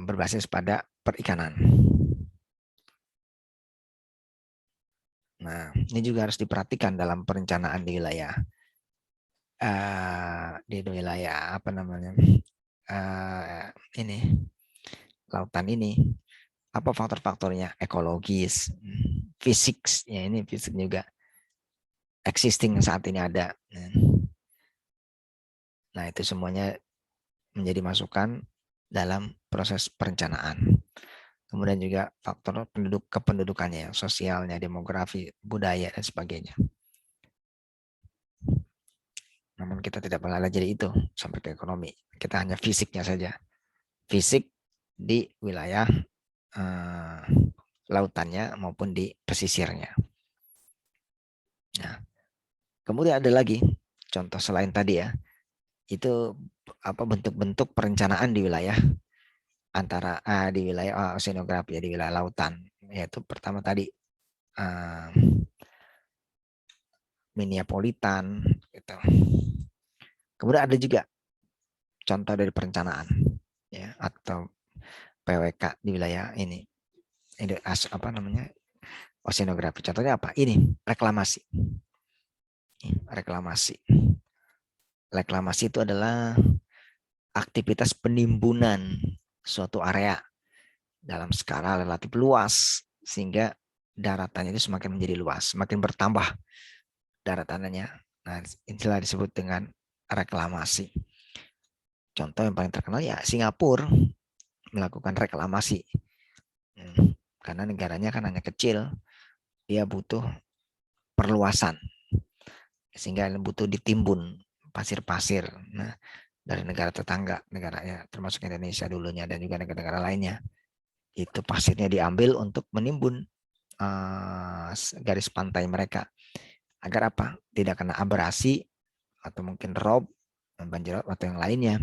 berbasis pada perikanan. Nah, ini juga harus diperhatikan dalam perencanaan di wilayah apa namanya ini lautan ini. Apa faktor-faktornya? Ekologis, fisik, ya ini fisik juga existing saat ini ada. Nah itu semuanya menjadi masukan dalam proses perencanaan. Kemudian juga faktor kependudukannya, sosialnya, demografi, budaya, dan sebagainya. Namun kita tidak jadi itu sampai ke ekonomi. Kita hanya fisiknya saja. Fisik di wilayah lautannya maupun di pesisirnya. Nah, kemudian ada lagi contoh selain tadi ya, itu apa bentuk-bentuk perencanaan di wilayah antara di wilayah oceanografi ya, di wilayah lautan, yaitu pertama tadi minipolitan gitu. Kemudian ada juga contoh dari perencanaan ya atau PWK di wilayah ini apa namanya, oceanografi. Contohnya apa? Ini reklamasi. Reklamasi itu adalah aktivitas penimbunan suatu area dalam skala relatif luas sehingga daratannya itu semakin menjadi luas, semakin bertambah daratannya. Nah, inilah disebut dengan reklamasi. Contoh yang paling terkenal ya Singapura melakukan reklamasi. Karena negaranya kan hanya kecil, dia butuh perluasan sehingga butuh ditimbun pasir-pasir. Nah, dari negara tetangga, negaranya termasuk Indonesia dulunya dan juga negara-negara lainnya, itu pasirnya diambil untuk menimbun garis pantai mereka agar apa? Tidak kena abrasi atau mungkin rob, banjir rob atau yang lainnya.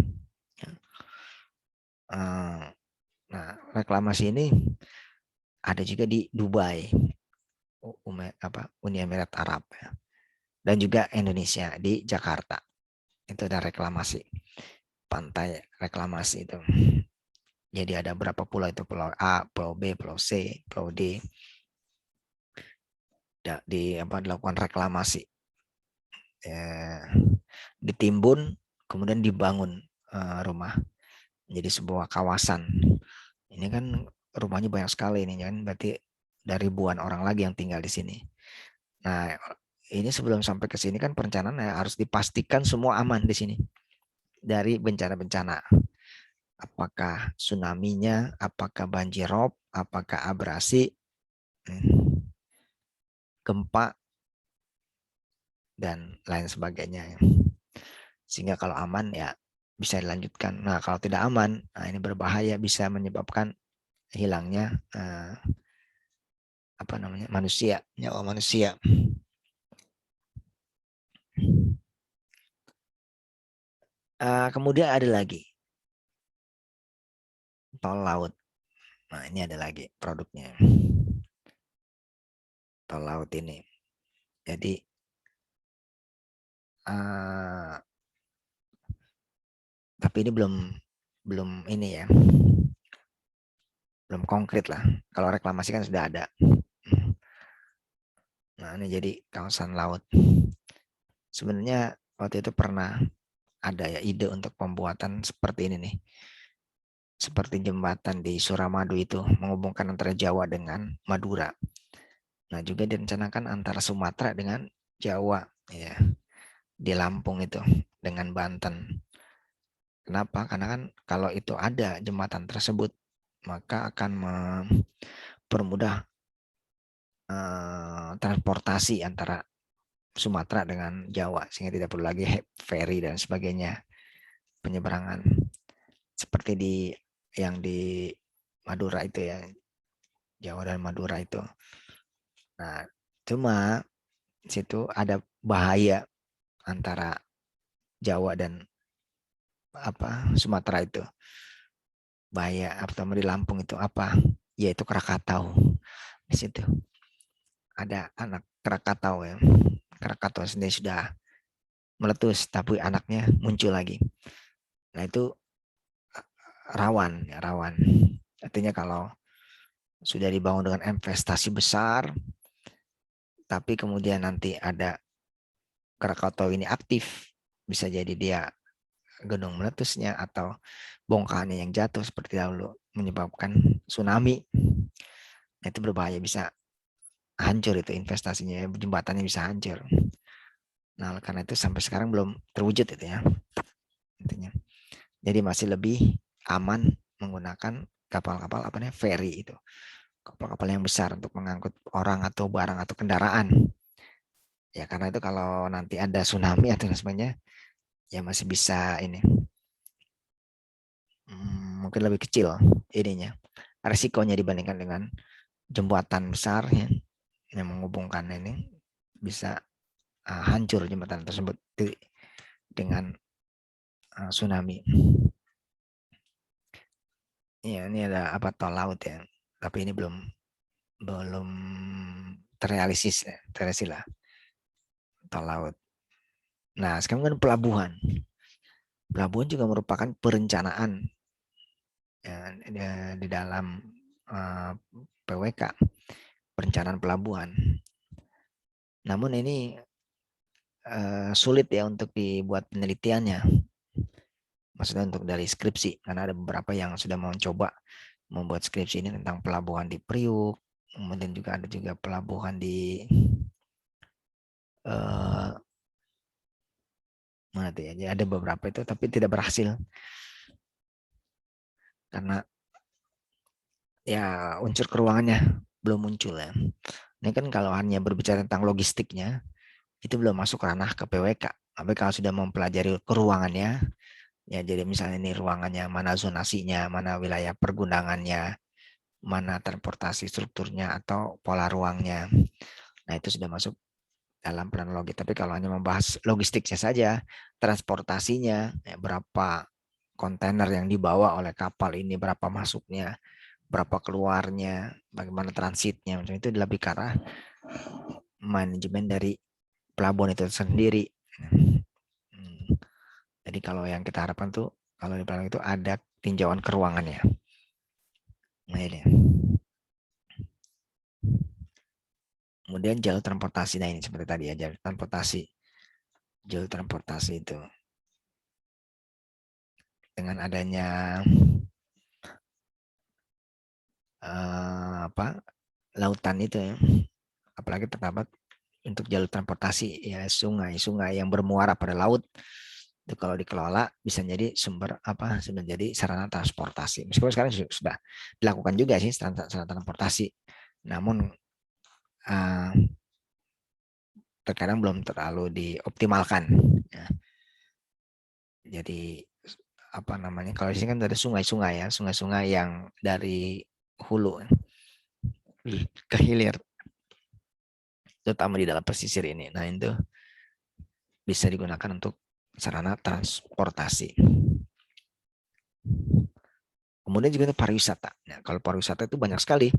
Nah, reklamasi ini ada juga di Dubai, Uni Emirat Arab, dan juga Indonesia di Jakarta. Itu ada reklamasi, pantai reklamasi itu. Jadi ada berapa pulau itu, pulau A, pulau B, pulau C, pulau D, dilakukan reklamasi, ditimbun, kemudian dibangun rumah menjadi sebuah kawasan. Ini kan rumahnya banyak sekali ini kan, berarti dari ribuan orang lagi yang tinggal di sini. Nah, ini sebelum sampai ke sini kan perencanaan ya harus dipastikan semua aman di sini dari bencana-bencana. Apakah tsunami-nya, apakah banjir rob, apakah abrasi, gempa, dan lain sebagainya. Sehingga kalau aman ya bisa dilanjutkan. Nah kalau tidak aman, nah ini berbahaya, bisa menyebabkan hilangnya manusia, nyawa manusia. Kemudian ada lagi tol laut. Nah ini ada lagi produknya, tol laut ini. Jadi tapi ini belum ini ya, belum konkret lah. Kalau reklamasi kan sudah ada. Nah ini jadi kawasan laut. Sebenarnya waktu itu pernah ada ya ide untuk pembuatan seperti ini nih. Seperti jembatan di Suramadu itu menghubungkan antara Jawa dengan Madura. Nah juga direncanakan antara Sumatera dengan Jawa ya, di Lampung itu dengan Banten. Kenapa? Karena kan kalau itu ada jembatan tersebut maka akan mempermudah transportasi antara Sumatera dengan Jawa sehingga tidak perlu lagi ferry dan sebagainya penyeberangan seperti yang di Madura itu ya, Jawa dan Madura itu. Nah, cuma situ ada bahaya antara Jawa dan Sumatera itu. Bahaya pertama di Lampung itu apa? Yaitu Krakatau. Di situ ada anak Krakatau ya. Krakatau sendiri sudah meletus tapi anaknya muncul lagi. Nah, itu rawan ya, rawan. Artinya kalau sudah dibangun dengan investasi besar tapi kemudian nanti ada Krakatau ini aktif, bisa jadi dia gedung meletusnya atau bongkahannya yang jatuh seperti dahulu menyebabkan tsunami. Nah, itu berbahaya, bisa hancur itu investasinya, jembatannya bisa hancur. Nah, karena itu sampai sekarang belum terwujud itu ya intinya. Jadi masih lebih aman menggunakan kapal-kapal ferry itu. Kapal-kapal yang besar untuk mengangkut orang atau barang atau kendaraan. Ya karena itu kalau nanti ada tsunami atau sebagainya ya masih bisa ini. Mungkin lebih kecil ininya. Resikonya dibandingkan dengan jembatan besar ya, yang menghubungkan ini bisa hancur jembatan tersebut dengan tsunami. Ya, ini ada tol laut ya. Tapi ini belum terrealisasi lah tol laut. Nah, sekarang kan pelabuhan. Pelabuhan juga merupakan perencanaan ya, di dalam PWK, perencanaan pelabuhan. Namun ini sulit ya untuk dibuat penelitiannya. Maksudnya untuk dari skripsi, karena ada beberapa yang sudah mencoba membuat skripsi ini tentang pelabuhan di Priuk, kemudian juga ada juga pelabuhan di mana tuh ya, ada beberapa itu tapi tidak berhasil karena ya unsur keuangannya belum muncul ya. Ini kan kalau hanya berbicara tentang logistiknya itu belum masuk ranah ke PWK. Tapi kalau sudah mempelajari keruangannya, ya jadi misalnya ini ruangannya, mana zonasinya, mana wilayah pergundangannya, mana transportasi strukturnya atau pola ruangnya. Nah itu sudah masuk dalam planologi. Tapi kalau hanya membahas logistiknya saja, transportasinya, ya, berapa kontainer yang dibawa oleh kapal ini, berapa masuknya, berapa keluarnya, bagaimana transitnya, macam itu lebih ke arah manajemen dari pelabuhan itu sendiri. Jadi kalau yang kita harapkan tuh kalau di pelabuhan itu ada tinjauan keuangannya. Nah ini. Kemudian jalur transportasi, nah ini seperti tadi ya, jalur transportasi itu dengan adanya lautan itu ya, apalagi terdapat untuk jalur transportasi ya, sungai-sungai yang bermuara pada laut itu kalau dikelola bisa jadi sumber apa, sudah jadi sarana transportasi. Meskipun sekarang sudah dilakukan juga sih sarana transportasi, namun terkadang belum terlalu dioptimalkan. Ya. Jadi apa namanya, kalau di sini kan ada sungai-sungai ya, sungai-sungai yang dari hulu ke hilir, terutama di dalam pesisir ini. Nah itu bisa digunakan untuk sarana transportasi. Kemudian juga pariwisata. Nah, kalau pariwisata itu banyak sekali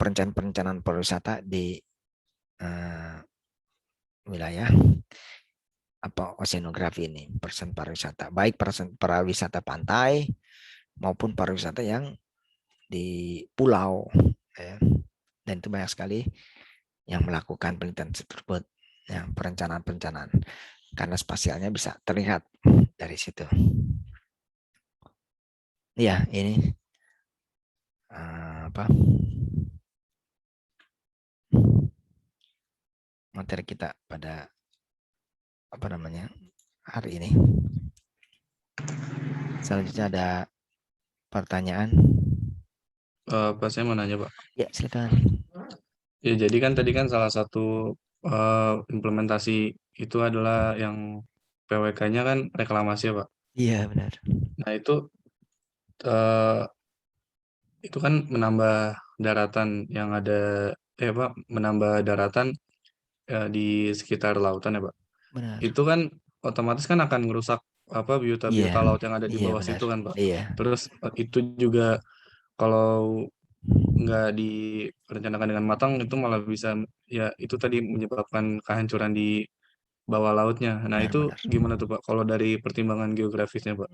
perencanaan pariwisata di wilayah apa oceanografi ini, persen pariwisata, baik pariwisata pantai maupun pariwisata yang di pulau, ya. Dan itu banyak sekali yang melakukan penelitian tersebut, yang perencanaan karena spasialnya bisa terlihat dari situ. Ya, ini apa materi kita pada apa namanya hari ini. Selanjutnya ada pertanyaan. Pak, saya mau nanya, Pak. Ya, silakan. Ya, jadi kan tadi kan salah satu implementasi itu adalah yang PWK-nya kan reklamasi ya, Pak. Iya, benar. Nah, eh, itu kan menambah daratan yang ada, Pak, menambah daratan di sekitar lautan ya, Pak. Benar. Itu kan otomatis kan akan merusak apa Iya. biota-biota laut yang ada di Iya, bawah benar. situ kan, Pak. Iya. Terus itu juga kalau nggak direncanakan dengan matang itu malah bisa ya itu tadi menyebabkan kehancuran di bawah lautnya. Nah, Benar, itu benar. gimana tuh, Pak? Kalau dari pertimbangan geografisnya, Pak,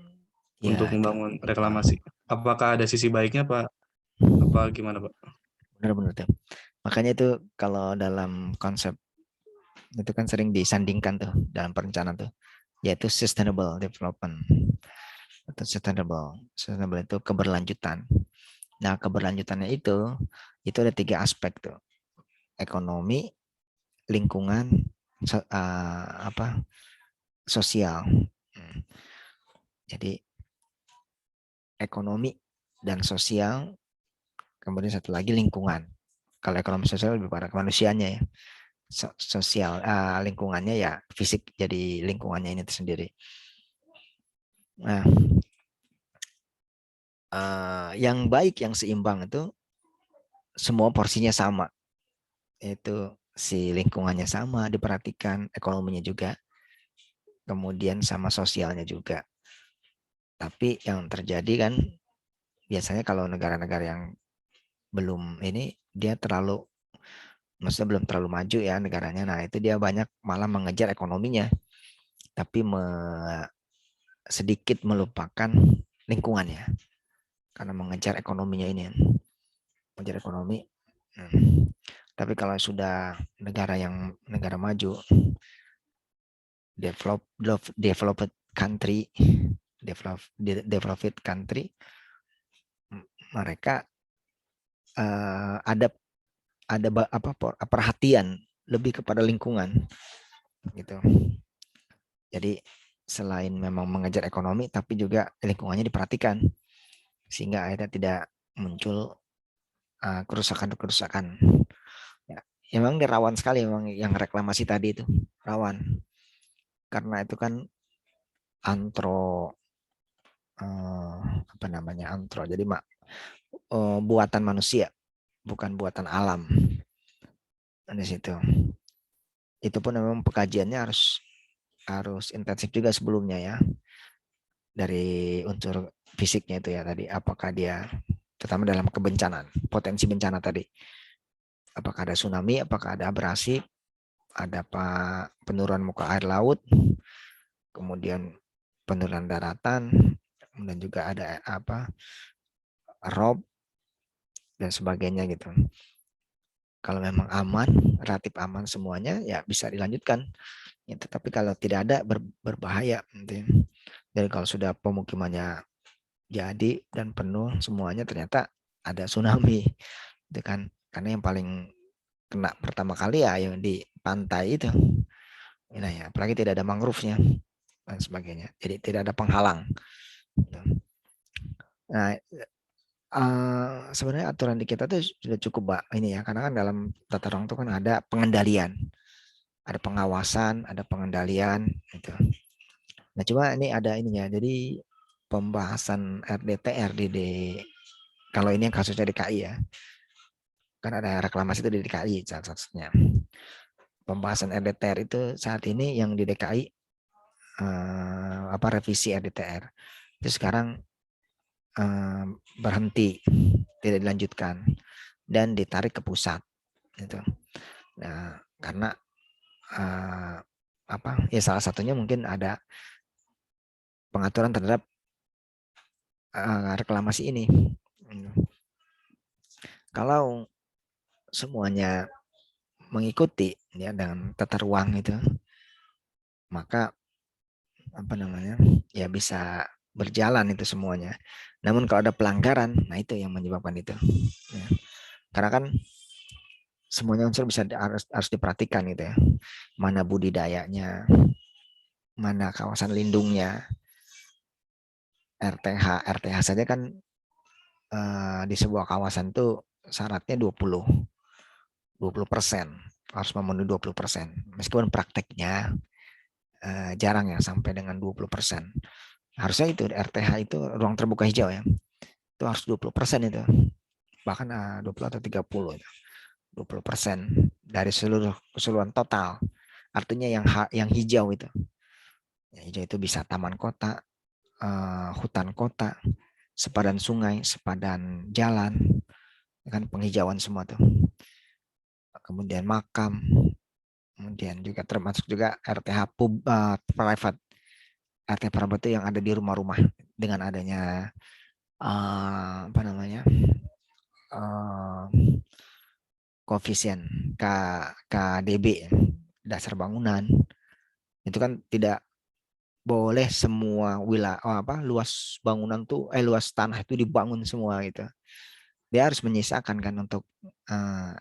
untuk Ya, itu membangun uh, reklamasi, apakah ada sisi baiknya, Pak? Apa gimana, Pak? benar-benar tuh. Makanya itu kalau dalam konsep itu kan sering disandingkan tuh dalam perencanaan tuh, yaitu sustainable development atau sustainable itu keberlanjutan. Nah, keberlanjutannya itu ada 3 aspek tuh: ekonomi, lingkungan, apa sosial. Jadi ekonomi dan sosial, kemudian satu lagi lingkungan. Kalau ekonomi sosial lebih pada kemanusiaannya ya. Sosial lingkungannya ya fisik, jadi lingkungannya ini tersendiri. Nah, yang baik, yang seimbang itu semua porsinya sama, yaitu si lingkungannya sama diperhatikan, ekonominya juga, kemudian sama sosialnya juga. Tapi yang terjadi kan biasanya kalau negara-negara yang belum ini, dia terlalu, maksudnya belum terlalu maju ya negaranya. Nah itu dia banyak malah mengejar ekonominya, tapi sedikit melupakan lingkungannya karena mengejar ekonominya ini, mengejar ekonomi. Tapi kalau sudah negara maju, developed country, developed country, mereka ada apa perhatian lebih kepada lingkungan gitu. Jadi selain memang mengejar ekonomi, tapi juga lingkungannya diperhatikan sehingga akhirnya tidak muncul kerusakan-kerusakan. Ya, memang dia rawan sekali, memang yang reklamasi tadi itu rawan karena itu kan antro apa namanya antro. Jadi buatan manusia, bukan buatan alam. Di situ. Itu pun memang pengkajiannya harus intensif juga sebelumnya ya. Dari unsur fisiknya itu ya tadi, apakah dia terutama dalam kebencanaan, potensi bencana tadi. Apakah ada tsunami, apakah ada abrasi, ada penurunan muka air laut, kemudian penurunan daratan, kemudian juga ada apa rob dan sebagainya gitu. Kalau memang aman, relatif aman semuanya ya bisa dilanjutkan. Ya, tetapi kalau tidak ada berbahaya. Jadi kalau sudah pemukimannya jadi dan penuh semuanya, ternyata ada tsunami, itu kan karena yang paling kena pertama kali ya yang di pantai itu. Nah ya, apalagi tidak ada mangrove-nya dan sebagainya. Jadi tidak ada penghalang. Nah, sebenarnya aturan di kita tuh sudah cukup, Mbak, ini ya, karena kan dalam tata ruang itu kan ada pengendalian, ada pengawasan, ada pengendalian gitu. Nah, cuma ini ada ininya. Jadi pembahasan RDTR kalau ini yang kasusnya DKI ya. Kan ada reklamasi itu di DKI salah satunya. Pembahasan RDTR itu saat ini yang di DKI revisi RDTR. Itu sekarang berhenti, tidak dilanjutkan dan ditarik ke pusat gitu. Nah, karena ya salah satunya mungkin ada pengaturan terhadap reklamasi ini. Kalau semuanya mengikuti ya dengan tata ruang itu, maka ya bisa berjalan itu semuanya. Namun kalau ada pelanggaran, nah itu yang menyebabkan itu. Ya. Karena kan semuanya unsur harus diperhatikan gitu ya. Mana budidayanya, mana kawasan lindungnya, RTH saja kan di sebuah kawasan tuh syaratnya 20% harus memenuhi 20%. Meskipun prakteknya jarang ya sampai dengan 20%. Harusnya itu RTH itu ruang terbuka hijau ya. Itu harus 20% itu. Bahkan 20 atau 30 itu. 20% dari keseluruhan total. Artinya yang hijau itu. Yang hijau itu bisa taman kota, hutan kota, sepadan sungai, sepadan jalan, kan penghijauan semua tuh. Kemudian makam, kemudian juga termasuk juga RTH private. RTH private itu yang ada di rumah-rumah dengan adanya koefisien KDB, dasar bangunan. Itu kan tidak boleh semua luas bangunan tuh luas tanah itu dibangun semua gitu. Dia harus menyisakan kan untuk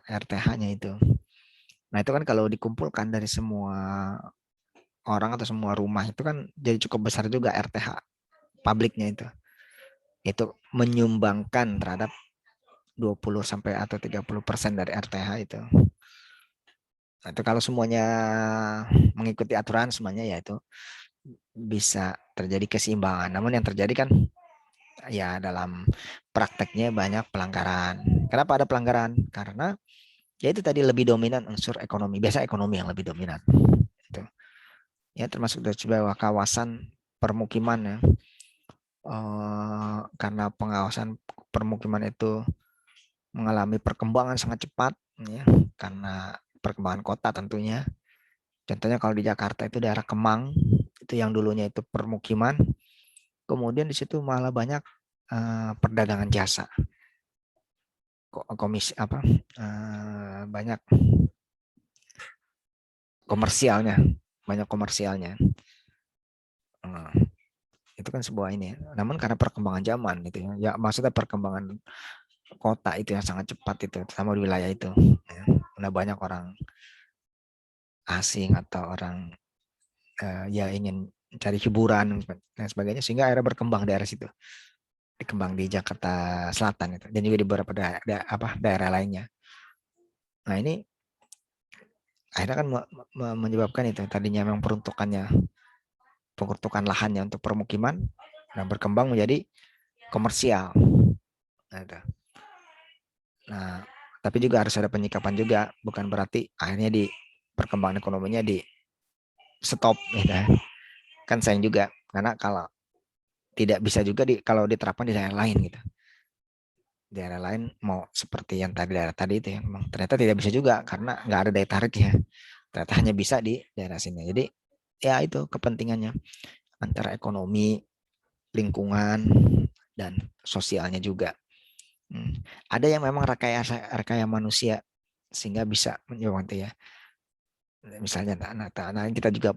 RTH-nya itu. Nah, itu kan kalau dikumpulkan dari semua orang atau semua rumah itu kan jadi cukup besar juga RTH publiknya itu. Itu menyumbangkan terhadap 20 sampai atau 30% dari RTH itu. Nah, itu kalau semuanya mengikuti aturan semuanya ya itu bisa terjadi keseimbangan. Namun yang terjadi kan ya dalam prakteknya banyak pelanggaran. Kenapa ada pelanggaran? Karena ya itu tadi lebih dominan unsur ekonomi. Biasa ekonomi yang lebih dominan. Itu. Ya termasuk dari sebuah kawasan permukiman ya. Karena pengawasan permukiman itu mengalami perkembangan sangat cepat ya, karena perkembangan kota tentunya. Contohnya kalau di Jakarta itu daerah Kemang itu yang dulunya itu permukiman, kemudian di situ malah banyak perdagangan jasa, banyak komersialnya, itu kan sebuah ini. Namun karena perkembangan zaman itu ya, maksudnya perkembangan kota itu yang sangat cepat itu, terutama di wilayah itu. Ya. Udah banyak orang asing atau orang ya ingin cari hiburan dan sebagainya, sehingga akhirnya berkembang daerah situ, dikembang di Jakarta Selatan itu, dan juga di beberapa daerah lainnya. Nah ini akhirnya kan menyebabkan itu tadinya memang peruntukan lahannya untuk permukiman, dan berkembang menjadi komersial. Nah, tapi juga harus ada penyikapan juga, bukan berarti akhirnya di perkembangan ekonominya di stop gitu. Kan sayang juga, karena kalau tidak bisa juga kalau diterapkan di daerah lain gitu. Daerah lain mau seperti yang daerah tadi itu ya, memang ternyata tidak bisa juga karena nggak ada daya tarik ya. Ternyata hanya bisa di daerah sini. Jadi ya itu kepentingannya antara ekonomi, lingkungan, dan sosialnya juga. Ada yang memang rekayasa manusia sehingga bisa menyebabkan ya. Misalnya kita juga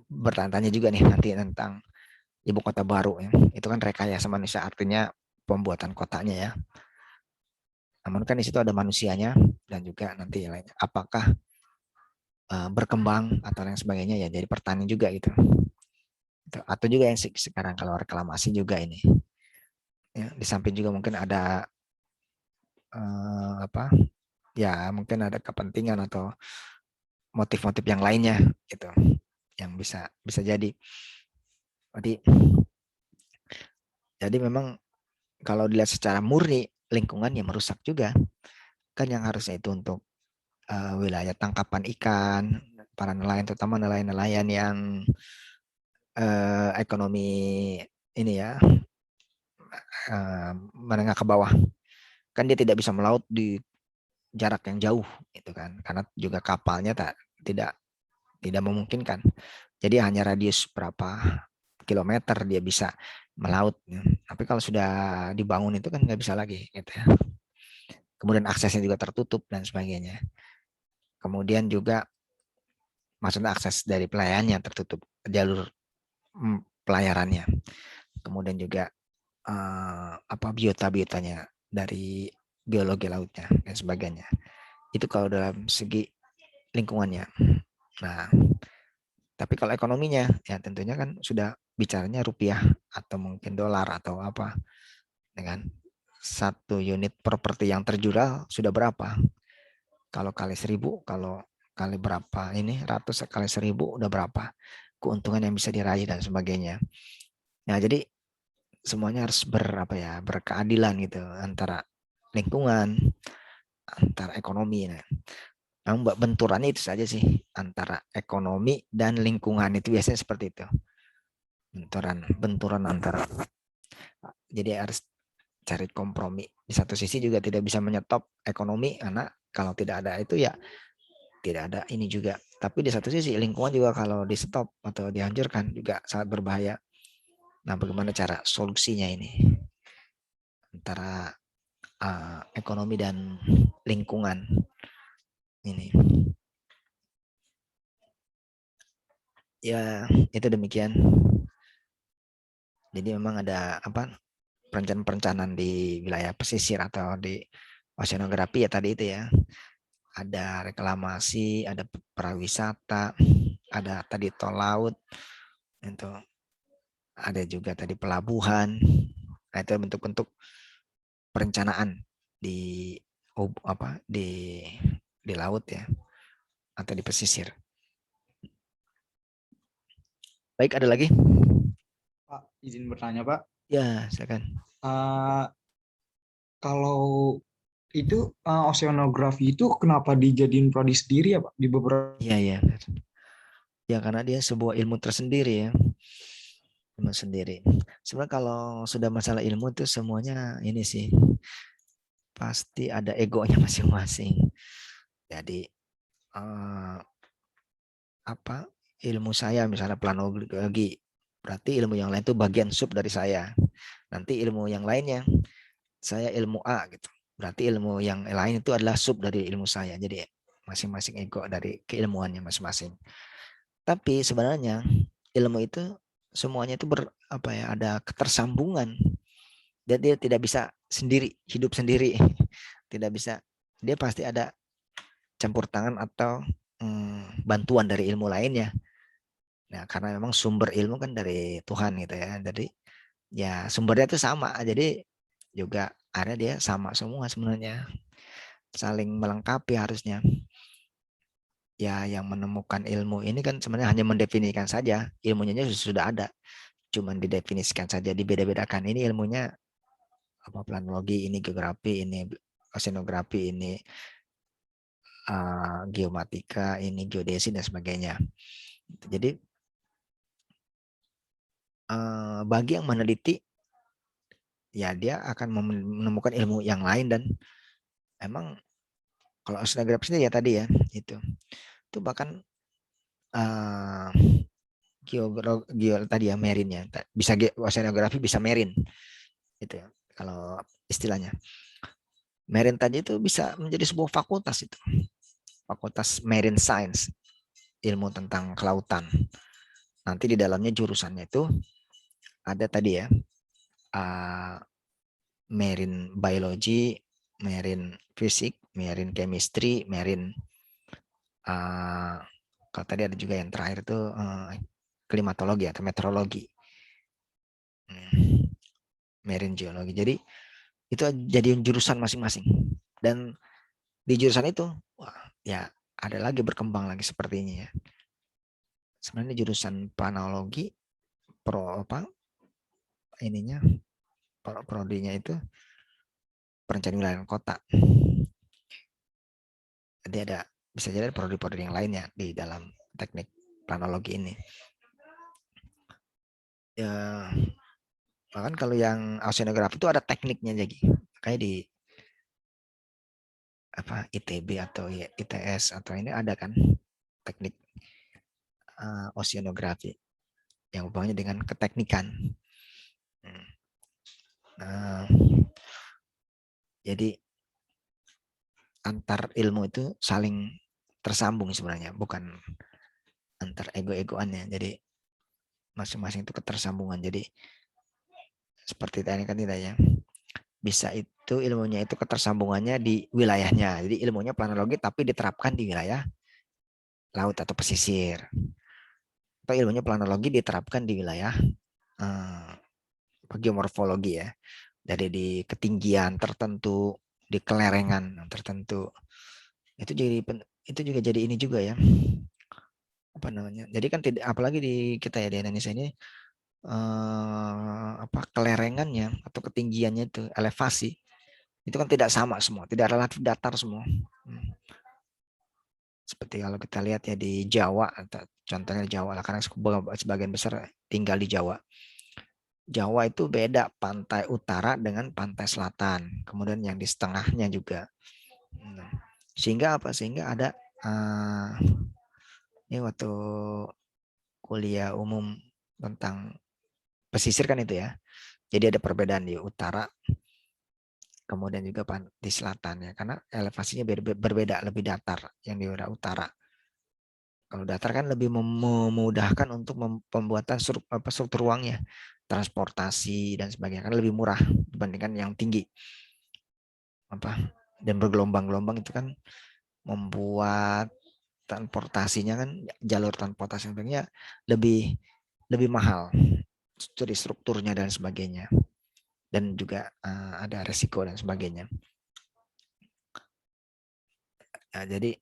bertanya juga nih nanti tentang ibu kota baru ya. Itu kan rekayasa manusia, artinya pembuatan kotanya ya. Namun kan di situ ada manusianya dan juga nanti lainnya. Apakah berkembang atau lain sebagainya ya jadi pertanian juga gitu. Atau juga yang sekarang kalau reklamasi juga ini. Ya, di samping juga mungkin ada apa? Ya mungkin ada kepentingan atau motif-motif yang lainnya gitu yang bisa bisa jadi memang kalau dilihat secara murni lingkungan yang merusak juga kan yang harusnya itu untuk wilayah tangkapan ikan para nelayan terutama nelayan-nelayan yang ekonomi ini ya menengah ke bawah kan dia tidak bisa melaut di jarak yang jauh itu kan karena juga kapalnya tidak tidak memungkinkan jadi hanya radius berapa kilometer dia bisa melaut tapi kalau sudah dibangun itu kan nggak bisa lagi gitu ya kemudian aksesnya juga tertutup dan sebagainya kemudian juga maksudnya akses dari pelayannya tertutup jalur pelayarannya kemudian juga apa biota-biotanya dari geologi lautnya dan sebagainya itu kalau dalam segi lingkungannya nah tapi kalau ekonominya ya tentunya kan sudah bicaranya rupiah atau mungkin dolar atau apa dengan satu unit properti yang terjual sudah berapa kalau kali 1.000 kalau kali berapa ini ratus kali 1.000 udah berapa keuntungan yang bisa diraih dan sebagainya nah jadi semuanya harus berkeadilan gitu antara lingkungan antara ekonomi nah memang benturannya itu saja sih antara ekonomi dan lingkungan itu biasanya seperti itu benturan antara jadi harus cari kompromi di satu sisi juga tidak bisa menyetop ekonomi karena kalau tidak ada itu ya tidak ada ini juga tapi di satu sisi lingkungan juga kalau di stop atau dihancurkan juga sangat berbahaya nah bagaimana cara solusinya ini antara ekonomi dan lingkungan ini ya itu demikian jadi memang ada perencanaan-perencanaan di wilayah pesisir atau di oceanografi ya tadi itu ya ada reklamasi ada perawisata ada tadi tol laut itu ada juga tadi pelabuhan nah itu bentuk-bentuk perencanaan di di laut ya atau di pesisir. Baik, ada lagi? Pak, izin bertanya, Pak. Ya, silakan. Kalau itu oceanografi itu kenapa dijadiin prodi sendiri ya, Pak? Di beberapa Iya. Ya, karena dia sebuah ilmu tersendiri ya. Ilmu sendiri. Sebenarnya kalau sudah masalah ilmu itu semuanya ini sih pasti ada egonya masing-masing. Jadi ilmu saya misalnya planologi berarti ilmu yang lain itu bagian sub dari saya. Nanti ilmu yang lainnya saya ilmu A gitu. Berarti ilmu yang lain itu adalah sub dari ilmu saya. Jadi masing-masing ego dari keilmuannya masing-masing. Tapi sebenarnya ilmu itu semuanya itu ada ketersambungan. Dan dia tidak bisa sendiri, hidup sendiri. Tidak bisa. Dia pasti ada campur tangan atau bantuan dari ilmu lainnya. Nah, karena memang sumber ilmu kan dari Tuhan gitu ya. Jadi ya sumbernya itu sama. Jadi juga ada dia sama semua sebenarnya. Saling melengkapi harusnya. Ya yang menemukan ilmu ini kan sebenarnya hanya mendefinisikan saja. Ilmunya sudah ada. Cuman didefinisikan saja, dibeda-bedakan. Ini ilmunya planologi, ini geografi, ini oceanografi, ini geomatika, ini geodesi dan sebagainya. Jadi bagi yang meneliti ya dia akan menemukan ilmu yang lain dan emang kalau oceanografi ya tadi ya itu bahkan tadi ya marinnya bisa oceanografi bisa marine itu ya kalau istilahnya marine tadi itu bisa menjadi sebuah fakultas itu fakultas marine science ilmu tentang kelautan nanti di dalamnya jurusannya itu ada tadi ya marine biology marine fisik, marine chemistry, marine kalau tadi ada juga yang terakhir itu klimatologi atau meteorologi, marine geologi. Jadi itu jadi jurusan masing-masing. Dan di jurusan itu, wah, ya ada lagi berkembang lagi seperti ini ya. Sebenarnya jurusan planologi prodinya itu perencanaan wilayah dan kota. Jadi bisa jadi ada prodi-prodi yang lainnya di dalam teknik planologi ini. Ya, bahkan kalau yang oceanografi itu ada tekniknya jadi. Kayak di ITB atau ITS atau ini ada kan teknik oceanografi yang hubungannya dengan keteknikan. Jadi antar ilmu itu saling tersambung sebenarnya, bukan antar ego-egoannya. Jadi masing-masing itu ketersambungan. Jadi seperti tadi kan tidak ya, bisa itu ilmunya itu ketersambungannya di wilayahnya. Jadi ilmunya planologi tapi diterapkan di wilayah laut atau pesisir. Atau ilmunya planologi diterapkan di wilayah geomorfologi ya. Dari di ketinggian tertentu, di kelerengan tertentu. Itu juga jadi ini juga ya. Apa namanya? Jadi kan tidak, apalagi di kita ya di Indonesia ini kelerengannya atau ketinggiannya itu elevasi itu kan tidak sama semua, tidak relatif datar semua. Seperti kalau kita lihat ya di Jawa, atau contohnya Jawa lah, karena sebagian besar tinggal di Jawa. Jawa itu beda pantai utara dengan pantai selatan, kemudian yang di setengahnya juga. Sehingga ada ini waktu kuliah umum tentang pesisir kan itu ya. Jadi ada perbedaan di utara, kemudian juga di selatan ya, karena elevasinya berbeda, lebih datar yang di utara. Kalau datar kan lebih memudahkan untuk pembuatan struktur ruangnya, transportasi dan sebagainya, kan lebih murah dibandingkan yang tinggi. Dan bergelombang-gelombang itu kan membuat transportasinya kan, jalur transportasi sebagainya lebih mahal dari strukturnya dan sebagainya, dan juga ada resiko dan sebagainya. Nah, jadi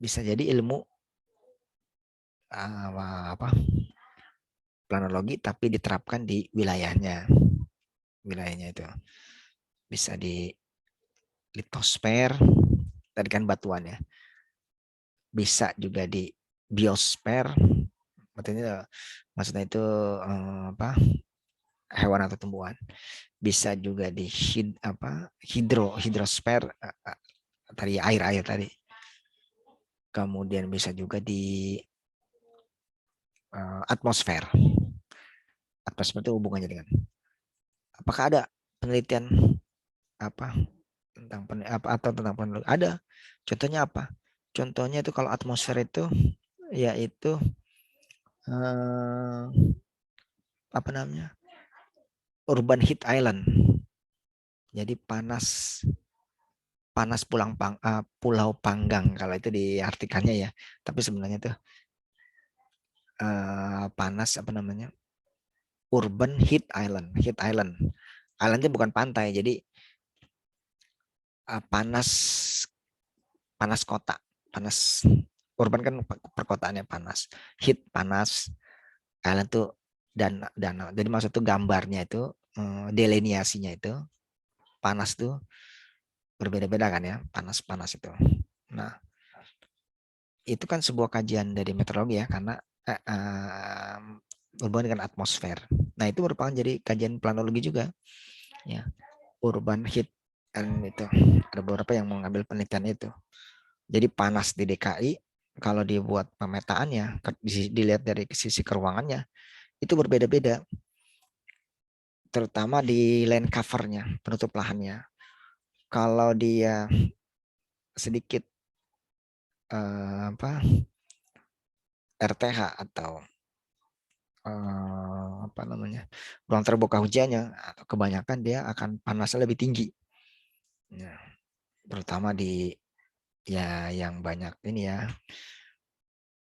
bisa jadi ilmu planologi tapi diterapkan di wilayahnya itu bisa di litosfer, tadi kan batuan ya, bisa juga di biosfer, maksudnya itu hewan atau tumbuhan, bisa juga di hidrosfer tadi air tadi, kemudian bisa juga di atmosfer itu hubungannya dengan apakah ada penelitian tentang penelitian ada. Contohnya apa? Contohnya itu kalau atmosfer itu yaitu urban heat island. Jadi panas pulau panggang kalau itu diartikannya ya. Tapi sebenarnya itu panas urban heat island. Heat island. Islandnya bukan pantai, jadi panas kota, panas urban kan perkotaannya panas, heat panas, island tuh danau. Jadi maksud tuh gambarnya itu delineasinya itu panas tuh berbeda-beda kan ya, panas itu. Nah, itu kan sebuah kajian dari meteorologi ya, karena berhubungan dengan atmosfer. Nah, itu merupakan jadi kajian planologi juga ya, urban heat and itu ada beberapa yang mengambil penelitian itu. Jadi panas di DKI kalau dibuat pemetaannya, dilihat dari sisi keruangannya itu berbeda-beda, terutama di land covernya, penutup lahannya. Kalau dia sedikit RTH atau apa namanya, ruang terbuka hujannya, atau kebanyakan dia akan panasnya lebih tinggi. Nah, terutama di ya yang banyak ini ya,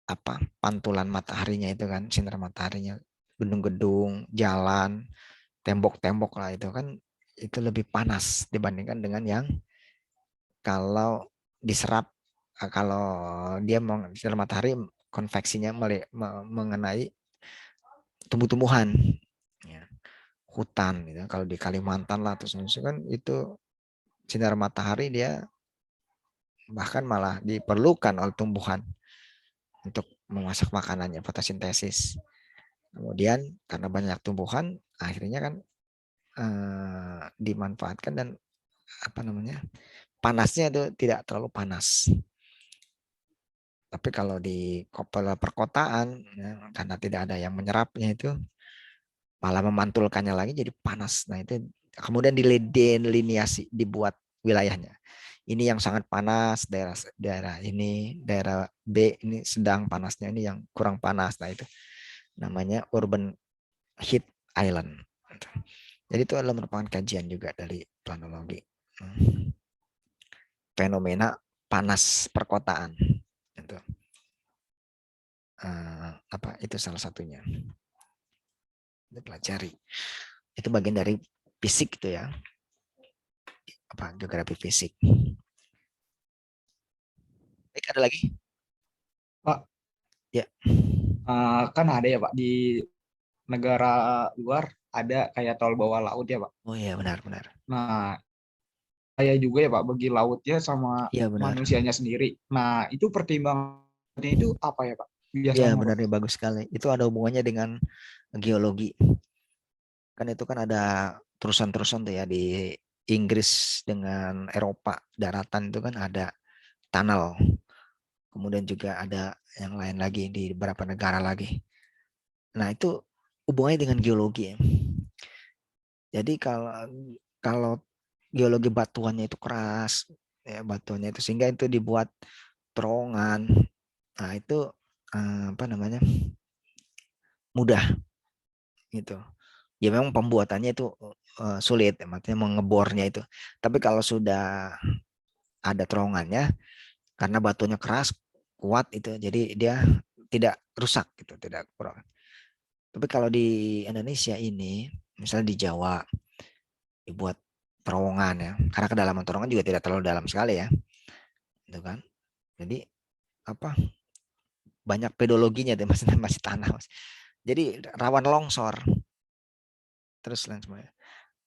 apa, pantulan mataharinya itu kan, sinar mataharinya, gedung-gedung, jalan, tembok-tembok lah itu kan, itu lebih panas dibandingkan dengan yang kalau diserap, kalau dia sinar matahari konveksinya mengenai tumbuh-tumbuhan, ya, hutan gitu. Kalau di Kalimantan lah terus kan itu sinar matahari dia bahkan malah diperlukan oleh tumbuhan untuk memasak makanannya, fotosintesis. Kemudian karena banyak tumbuhan, akhirnya kan dimanfaatkan, dan apa namanya, panasnya itu tidak terlalu panas. Tapi kalau di perkotaan, ya, karena tidak ada yang menyerapnya, itu malah memantulkannya lagi jadi panas. Nah itu kemudian dideliniasi, dibuat wilayahnya. Ini yang sangat panas, daerah ini, daerah B ini sedang panasnya, ini yang kurang panas. Nah itu namanya urban heat island. Jadi itu adalah merupakan kajian juga dari planologi. Fenomena panas perkotaan. Itu. Apa itu salah satunya. Dipelajari. Itu bagian dari fisik itu ya. Apa geografi fisik. Baik, ada lagi? Pak, Ya. kan ada ya Pak di negara luar ada kayak tol bawah laut ya Pak. Oh iya, benar-benar. Nah, kayak juga ya Pak bagi lautnya sama Iya benar. manusianya sendiri. Nah, itu pertimbangannya itu apa ya Pak? Iya Biasanya benar Pak. nih, bagus sekali. Itu ada hubungannya dengan geologi. Kan itu kan ada terusan-terusan tuh ya di Inggris dengan Eropa, daratan itu kan ada tunnel. Kemudian juga ada yang lain lagi di beberapa negara lagi. Nah, itu hubungannya dengan geologi ya. Jadi kalau geologi batuannya itu keras, ya batuannya itu, sehingga itu dibuat terowongan. Nah, itu apa namanya? Mudah gitu. Ya memang pembuatannya itu sulit, maksudnya mengebornya itu. Tapi kalau sudah ada terowongannya, karena batunya keras, kuat itu, jadi dia tidak rusak gitu, tidak kurang. Tapi kalau di Indonesia ini, misalnya di Jawa, dibuat terowongan ya, karena kedalaman terowongan juga tidak terlalu dalam sekali ya, gitu kan. Jadi apa, banyak pedologinya deh, masih tanah, mas. Jadi rawan longsor, terus lain semuanya.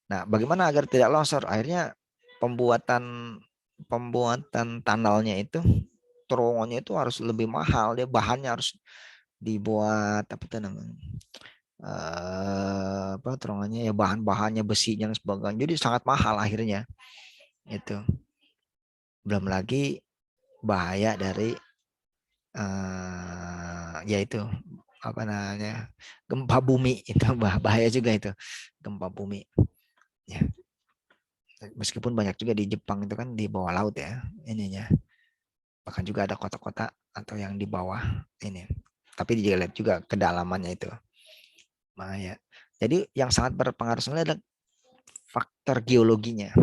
Nah, bagaimana agar tidak longsor? Akhirnya pembuatan pembuatan tunnelnya itu, terowongannya itu harus lebih mahal, dia bahannya harus dibuat apa itu namanya, apa terowongannya ya, bahan-bahannya, besinya dan sebagainya, jadi sangat mahal akhirnya itu. Belum lagi bahaya dari yaitu apa namanya, gempa bumi itu bahaya juga itu, gempa bumi ya. Meskipun banyak juga di Jepang itu kan di bawah laut ya ininya, bahkan juga ada kota-kota atau yang di bawah ini, tapi juga lihat juga kedalamannya itu bahaya. Jadi yang sangat berpengaruh sebenarnya adalah faktor geologinya,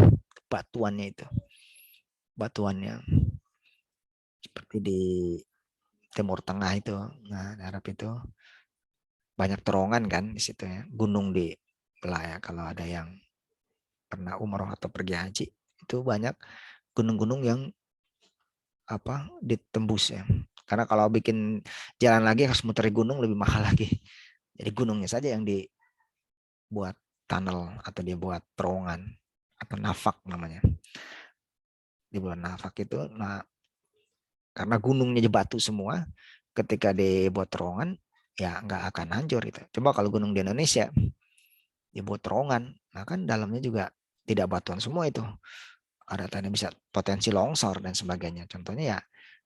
batuannya itu, batuannya seperti di Timur Tengah itu, nah Arab itu banyak terowongan kan di situ ya, gunung di belah ya, kalau ada yang pernah umroh atau pergi haji, itu banyak gunung-gunung yang apa ditembus ya, karena kalau bikin jalan lagi harus muter gunung, lebih mahal lagi. Jadi gunungnya saja yang dibuat tunnel atau dia buat terowongan atau nafak namanya, dibuat nafak itu. Nah, karena gunungnya batu semua, ketika dibuat terowongan ya nggak akan hancur itu. Coba kalau gunung di Indonesia dibuat terowongan, nah kan dalamnya juga tidak batuan semua itu, ada tanah bisa potensi longsor dan sebagainya. Contohnya ya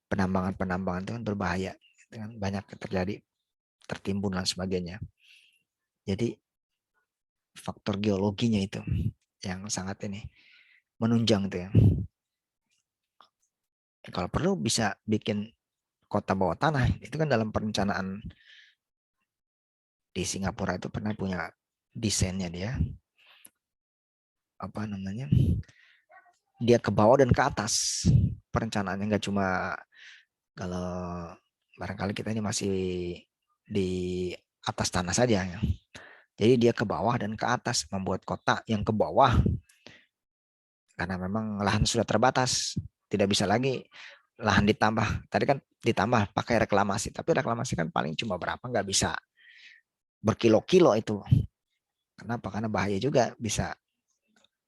penambangan-penambangan itu kan berbahaya, itu kan banyak terjadi tertimbun dan sebagainya. Jadi faktor geologinya itu yang sangat ini menunjang itu ya. Kalau perlu bisa bikin kota bawah tanah, itu kan dalam perencanaan di Singapura itu pernah punya desainnya dia, apa namanya, dia ke bawah dan ke atas perencanaannya, nggak cuma, kalau barangkali kita ini masih di atas tanah saja ya. Jadi dia ke bawah dan ke atas, membuat kota yang ke bawah karena memang lahan sudah terbatas, tidak bisa lagi lahan ditambah. Tadi kan ditambah pakai reklamasi, tapi reklamasi kan paling cuma berapa, nggak bisa berkilo-kilo itu. Kenapa? Karena bahaya juga, bisa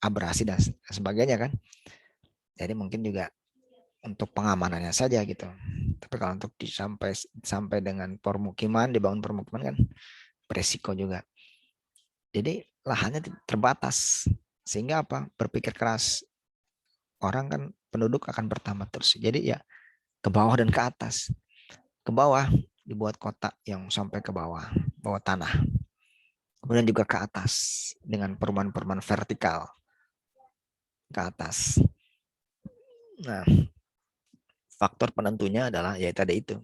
abrasi dan sebagainya kan. Jadi mungkin juga untuk pengamanannya saja gitu. Tapi kalau untuk sampai dengan permukiman, dibangun permukiman kan beresiko juga. Jadi lahannya terbatas, sehingga apa? Berpikir keras. Orang kan, penduduk akan bertambah terus. Jadi ya ke bawah dan ke atas. Ke bawah dibuat kota yang sampai ke bawah tanah. Kemudian juga ke atas dengan perumahan-perumahan vertikal ke atas. Nah, faktor penentunya adalah ya tadi itu,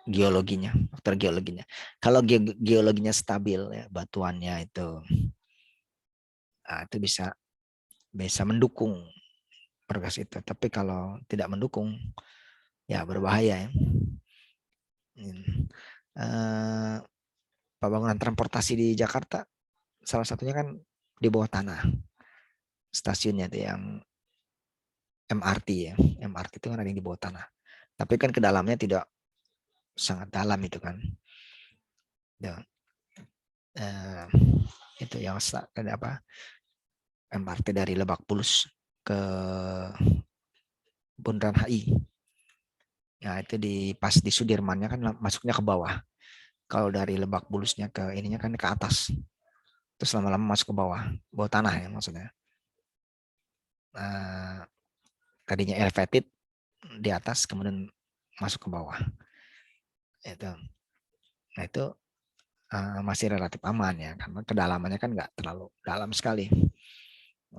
geologinya, faktor geologinya. Kalau geologinya stabil ya, batuannya itu, nah, itu bisa mendukung progres itu. Tapi kalau tidak mendukung, ya berbahaya ya. Pembangunan transportasi di Jakarta salah satunya kan di bawah tanah, stasiunnya itu yang MRT ya. MRT itu kan ada yang di bawah tanah. Tapi kan ke dalamnya tidak sangat dalam itu kan. Ya. Itu yang apa? MRT dari Lebak Bulus ke Bundaran HI. Ya itu pas di Sudirmannya kan masuknya ke bawah. Kalau dari Lebak Bulusnya ke ininya kan ke atas. Terus lama-lama masuk ke bawah tanah ya maksudnya. Tadinya elevated di atas, kemudian masuk ke bawah. Itu. Nah itu masih relatif aman ya, karena kedalamannya kan nggak terlalu dalam sekali.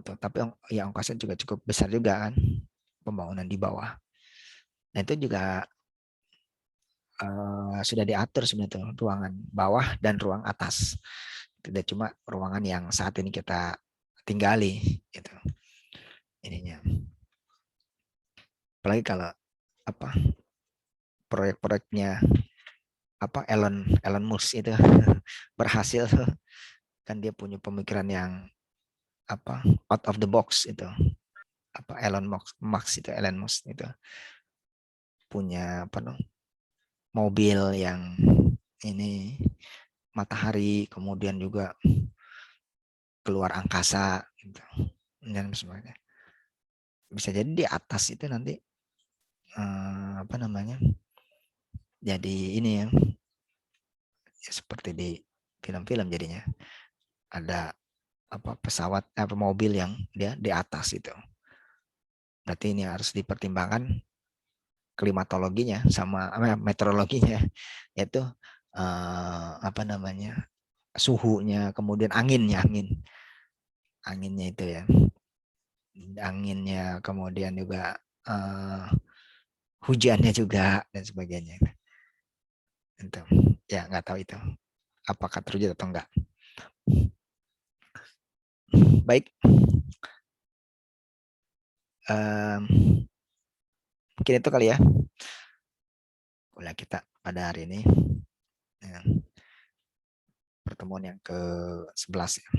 Tapi ya ongkosnya juga cukup besar juga kan, pembangunan di bawah. Nah itu juga sudah diatur sebenarnya ruangan bawah dan ruang atas. Tidak cuma ruangan yang saat ini kita tinggali gitu. Ininya. Apalagi kalau apa proyek-proyeknya apa Elon Musk itu berhasil, kan dia punya pemikiran yang apa out of the box itu. Apa Elon Musk itu punya apa dong, mobil yang ini matahari, kemudian juga keluar angkasa gitu. Dan sebagainya. Bisa jadi di atas itu nanti apa namanya, jadi ini ya seperti di film-film, jadinya ada apa pesawat apa mobil yang dia di atas itu. Berarti ini harus dipertimbangkan klimatologinya sama meteorologinya, yaitu apa namanya, suhunya, kemudian anginnya itu ya, anginnya, kemudian juga hujannya juga dan sebagainya. Itu ya nggak tahu itu apakah terwujud atau enggak. Baik, mungkin itu kali ya kuliah kita pada hari ini, pertemuan yang ke-11 ya.